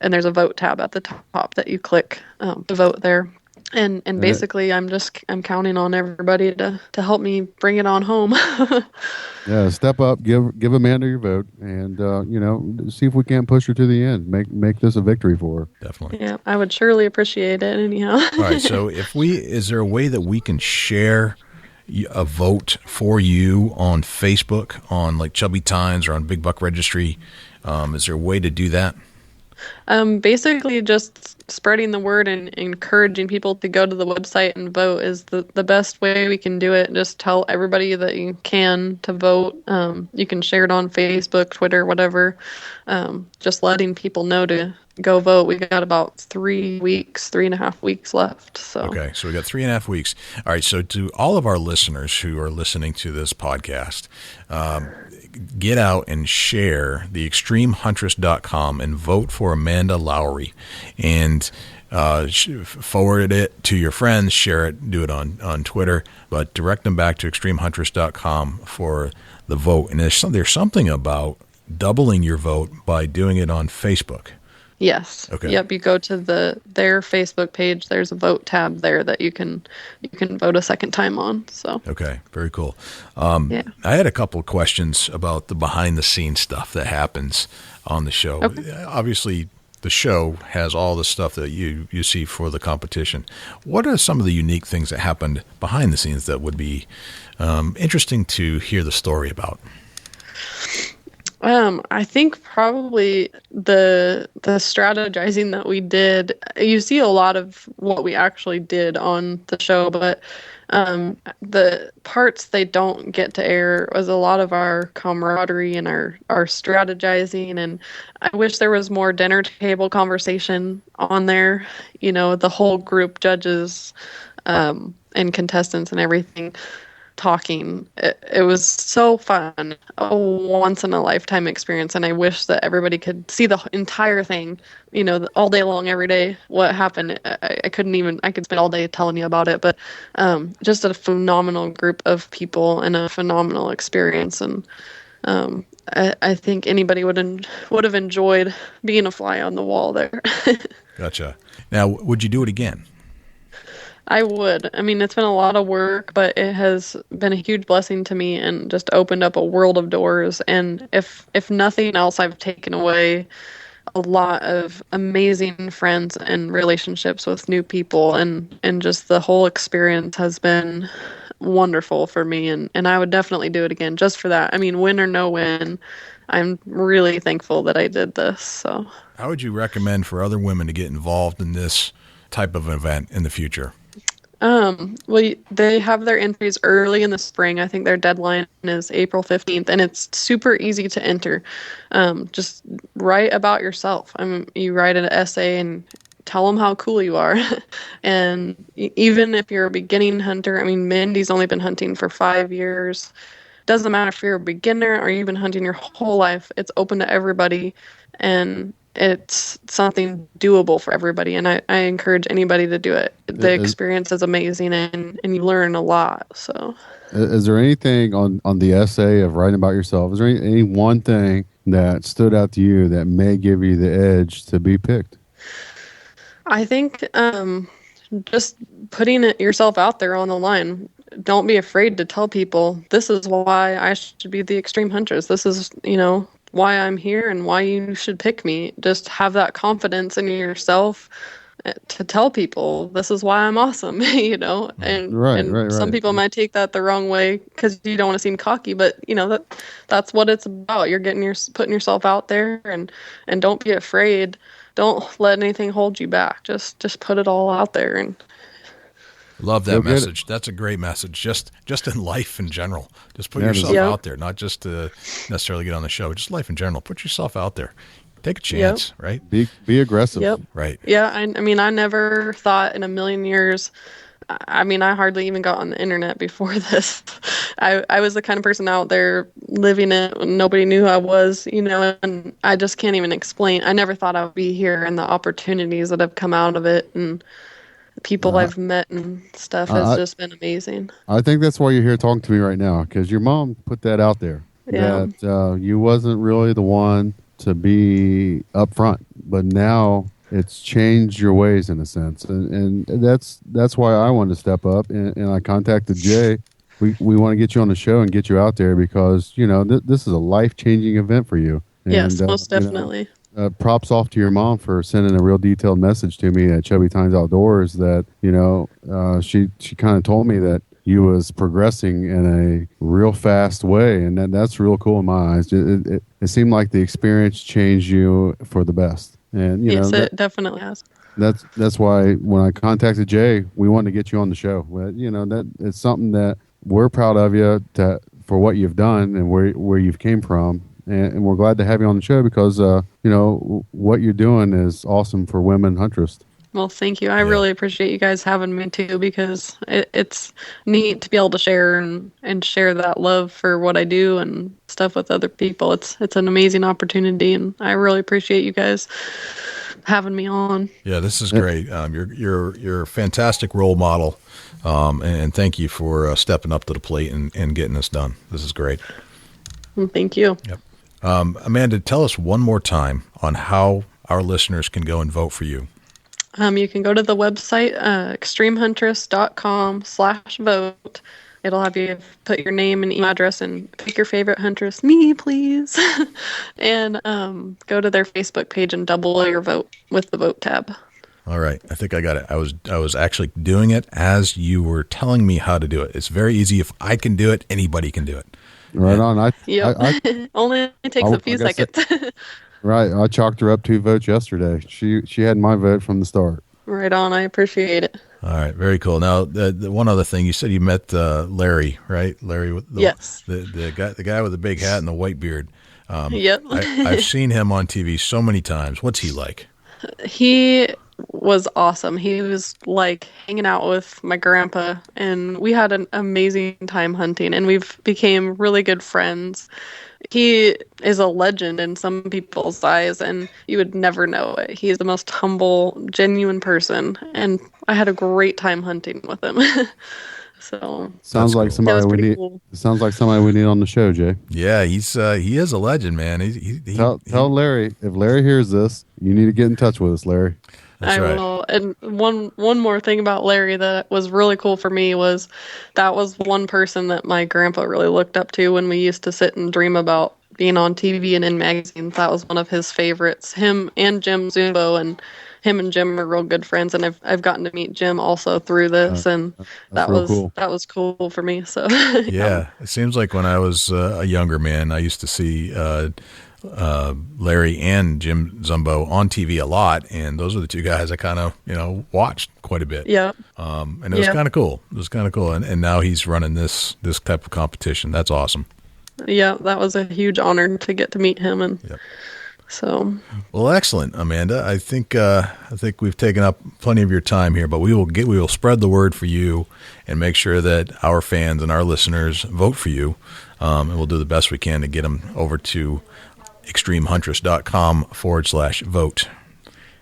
And there's a vote tab at the top that you click to vote there. And basically, I'm counting on everybody to help me bring it on home. Yeah, step up, give Amanda your vote, and see if we can't push her to the end. Make this a victory for her. Definitely. Yeah, I would surely appreciate it. Anyhow. All right. So, is there a way that we can share a vote for you on Facebook, on like Chubby Times or on Big Buck Registry? Is there a way to do that? Basically, just spreading the word and encouraging people to go to the website and vote is the best way we can do it. Just tell everybody that you can to vote. You can share it on Facebook, Twitter, whatever. Just letting people know to go vote. We got about 3.5 weeks left. So okay, so we got 3.5 weeks. All right, so to all of our listeners who are listening to this podcast, get out and share the extremehuntress.com and vote for Amanda Lowrey, and forward it to your friends, share it, do it on Twitter, but direct them back to extremehuntress.com for the vote. And there's something about doubling your vote by doing it on Facebook. Yes. Okay. Yep. You go to their Facebook page. There's a vote tab there that you can vote a second time on. So. Okay. Very cool. Yeah. I had a couple of questions about the behind the scenes stuff that happens on the show. Okay. Obviously, the show has all the stuff that you see for the competition. What are some of the unique things that happened behind the scenes that would be interesting to hear the story about? I think probably the strategizing that we did. You see a lot of what we actually did on the show, but the parts they don't get to air was a lot of our camaraderie and our strategizing. And I wish there was more dinner table conversation on there. You know, the whole group, judges and contestants and everything, talking. It was so fun, a once in a lifetime experience, and I wish that everybody could see the entire thing, all day long, every day, what happened. I could spend all day telling you about it, but just a phenomenal group of people and a phenomenal experience, and I think anybody would have enjoyed being a fly on the wall there. Gotcha. Now, would you do it again? I would. I mean, it's been a lot of work, but it has been a huge blessing to me and just opened up a world of doors. And if nothing else, I've taken away a lot of amazing friends and relationships with new people, and just the whole experience has been wonderful for me, and I would definitely do it again just for that. I mean, win or no win, I'm really thankful that I did this. So, how would you recommend for other women to get involved in this type of event in the future? Well, they have their entries early in the spring. I think their deadline is April 15th, and it's super easy to enter. Just write about yourself. You write an essay and tell them how cool you are. And even if you're a beginning hunter, I mean, Mindy's only been hunting for 5 years. Doesn't matter if you're a beginner or you've been hunting your whole life. It's open to everybody, and it's something doable for everybody, and I encourage anybody to do it. The experience is amazing, and you learn a lot. So, is there anything on the essay of writing about yourself? Is there any one thing that stood out to you that may give you the edge to be picked? I think just putting yourself out there on the line. Don't be afraid to tell people, this is why I should be the extreme huntress. This is, why I'm here and why you should pick me. Just have that confidence in yourself to tell people this is why I'm awesome, and some people might take that the wrong way because you don't want to seem cocky, but that's what it's about. You're putting yourself out there, and don't be afraid. Don't let anything hold you back. Just put it all out there. And love that message. That's a great message. Just in life in general. Just put yourself out there, not just to necessarily get on the show. Just life in general. Put yourself out there. Take a chance, right? Be aggressive. Yep. Right. Yeah. I mean, I never thought in a million years. I mean, I hardly even got on the internet before this. I was the kind of person out there living it when nobody knew who I was, and I just can't even explain. I never thought I would be here, and the opportunities that have come out of it, and people I've met and stuff has just been amazing. I think that's why you're here talking to me right now, because your mom put that out there, that you wasn't really the one to be up front, but now it's changed your ways in a sense, and that's why I wanted to step up, and I contacted Jay. We want to get you on the show and get you out there because this is a life-changing event for you. And, yes, most definitely. Props off to your mom for sending a real detailed message to me at Chubby Times Outdoors that, she kind of told me that you was progressing in a real fast way. And that's real cool in my eyes. It seemed like the experience changed you for the best. And, yes, it definitely has. That's why when I contacted Jay, we wanted to get you on the show. That it's something that we're proud of you for what you've done and where you've came from. And we're glad to have you on the show because, what you're doing is awesome for women huntress. Well, thank you. I really appreciate you guys having me too, because it's neat to be able to share and share that love for what I do and stuff with other people. It's an amazing opportunity, and I really appreciate you guys having me on. Yeah, this is great. You're a fantastic role model, and thank you for stepping up to the plate and getting this done. This is great. Well, thank you. Yep. Amanda, tell us one more time on how our listeners can go and vote for you. You can go to the website, extremehuntress.com/vote. It'll have you put your name and email address and pick your favorite huntress, me, please. And go to their Facebook page and double your vote with the vote tab. All right. I think I got it. I was actually doing it as you were telling me how to do it. It's very easy. If I can do it, anybody can do it. Right on. Only takes a few seconds. Right. I chalked her up 2 votes yesterday. She had my vote from the start. Right on. I appreciate it. All right. Very cool. Now, the one other thing, you said you met Larry, right? Larry, with yes. The guy with the big hat and the white beard. Yep. I've seen him on TV so many times. What's he like? He was awesome. He was like hanging out with my grandpa, and we had an amazing time hunting, and we've became really good friends. He is a legend in some people's eyes, and you would never know it. He is the most humble, genuine person, and I had a great time hunting with him. So sounds like cool. Somebody we need. Cool. Sounds like somebody we need on the show, Jay. Yeah, he is a legend, man. Tell Larry, if Larry hears this, you need to get in touch with us, Larry. That's right. I will. And one more thing about Larry that was really cool for me was that was one person that my grandpa really looked up to when we used to sit and dream about being on TV and in magazines. That was one of his favorites. Him and Jim Zumbo, and him and Jim are real good friends, and I've gotten to meet Jim also through this, and that was cool. That was cool for me. So Yeah, it seems like when I was a younger man, I used to see Larry and Jim Zumbo on TV a lot, and those are the two guys I kind of watched quite a bit. Yeah. And it was kind of cool. It was kind of cool, and now he's running this type of competition. That's awesome. Yeah, that was a huge honor to get to meet him, and Yep. so. Well, excellent, Amanda. I think we've taken up plenty of your time here, but we will spread the word for you and make sure that our fans and our listeners vote for you, and we'll do the best we can to get them over to extremehuntress.com/vote.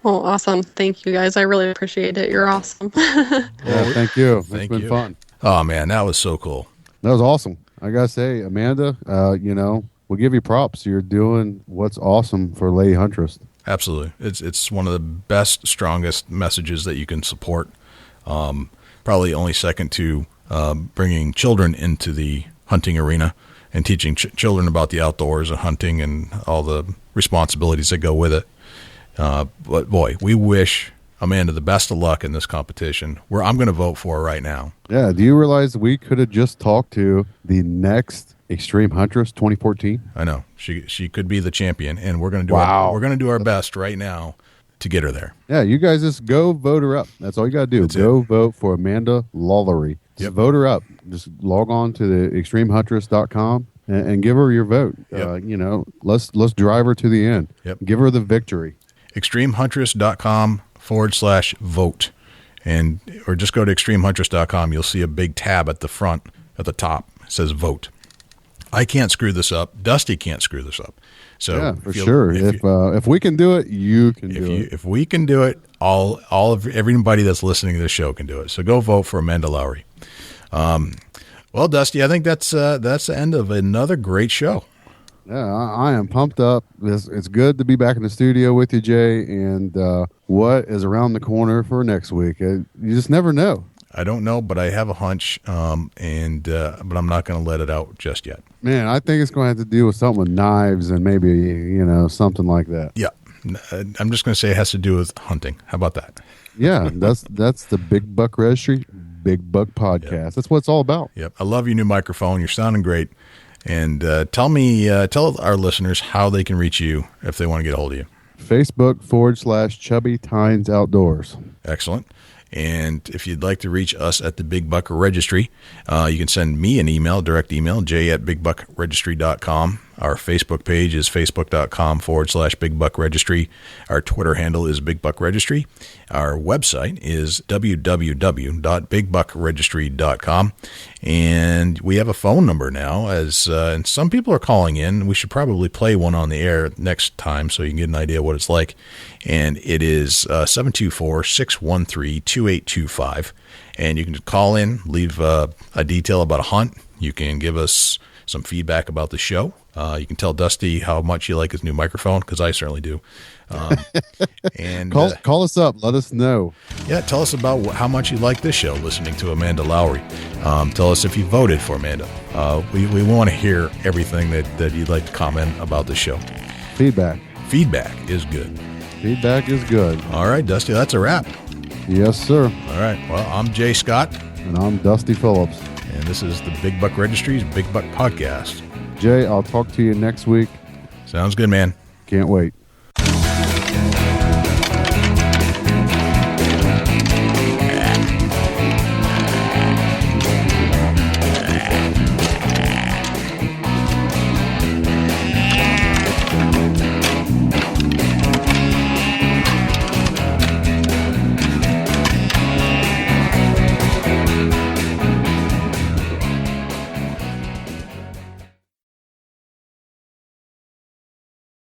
Well, awesome. Thank you, guys. I really appreciate it. You're awesome. Yeah, thank you. It's Thank been you. fun. Oh man, that was so cool. That was awesome. I gotta say, Amanda, we'll give you props. You're doing what's awesome for Lady Huntress. Absolutely. It's one of the best, strongest messages that you can support. Probably only second to bringing children into the hunting arena and teaching children about the outdoors and hunting and all the responsibilities that go with it. But boy, we wish Amanda the best of luck in this competition, where I'm going to vote for her right now. Yeah. Do you realize we could have just talked to the next Extreme Huntress 2014? I know she could be the champion, and we're going to do Wow. we're going to do our best right now to get her there. Yeah, you guys just go vote her up. That's all you got to do. That's Go vote for Amanda Lowrey. Just Yep. vote her up. Just log on to the extremehuntress.com and give her your vote. Yep. Let's drive her to the end. Yep. Give her the victory. extremehuntress.com/vote, or just go to extremehuntress.com. You'll see a big tab at the front, at the top. It says vote. I can't screw this up. Dusty can't screw this up. So Yeah, for sure. If we can do it, you can do it. If we can do it, all of everybody that's listening to this show can do it. So go vote for Amanda Lowrey. Well, Dusty, I think that's the end of another great show. Yeah, I am pumped up. It's good to be back in the studio with you, Jay. And what is around the corner for next week? You just never know. I don't know, but I have a hunch, but I'm not going to let it out just yet. Man, I think it's going to have to do with something with knives and maybe, something like that. Yeah, I'm just going to say it has to do with hunting. How about that? Yeah, that's the Big Buck Registry, Big Buck Podcast. Yep. That's what it's all about. Yep. I love your new microphone. You're sounding great. And tell our listeners how they can reach you if they want to get a hold of you. Facebook.com/Chubby Tines Outdoors. Excellent. And if you'd like to reach us at the Big Buck Registry, you can send me an email, direct email, j@bigbuckregistry.com. Our Facebook page is facebook.com/Big Buck Registry. Our Twitter handle is Big Buck Registry. Our website is www.bigbuckregistry.com. And we have a phone number now, and some people are calling in. We should probably play one on the air next time so you can get an idea what it's like. And it is 724-613-2825. And you can just call in, leave a detail about a hunt. You can give us some feedback about the show. You can tell Dusty how much you like his new microphone, because I certainly do. And call us up. Let us know. Yeah, tell us about how much you like this show, listening to Amanda Lowrey. Tell us if you voted for Amanda. We want to hear everything that you'd like to comment about the show. Feedback. Feedback is good. Feedback is good. All right, Dusty, that's a wrap. Yes, sir. All right, well, I'm Jay Scott. And I'm Dusty Phillips. And this is the Big Buck Registry's Big Buck Podcast. Jay, I'll talk to you next week. Sounds good, man. Can't wait.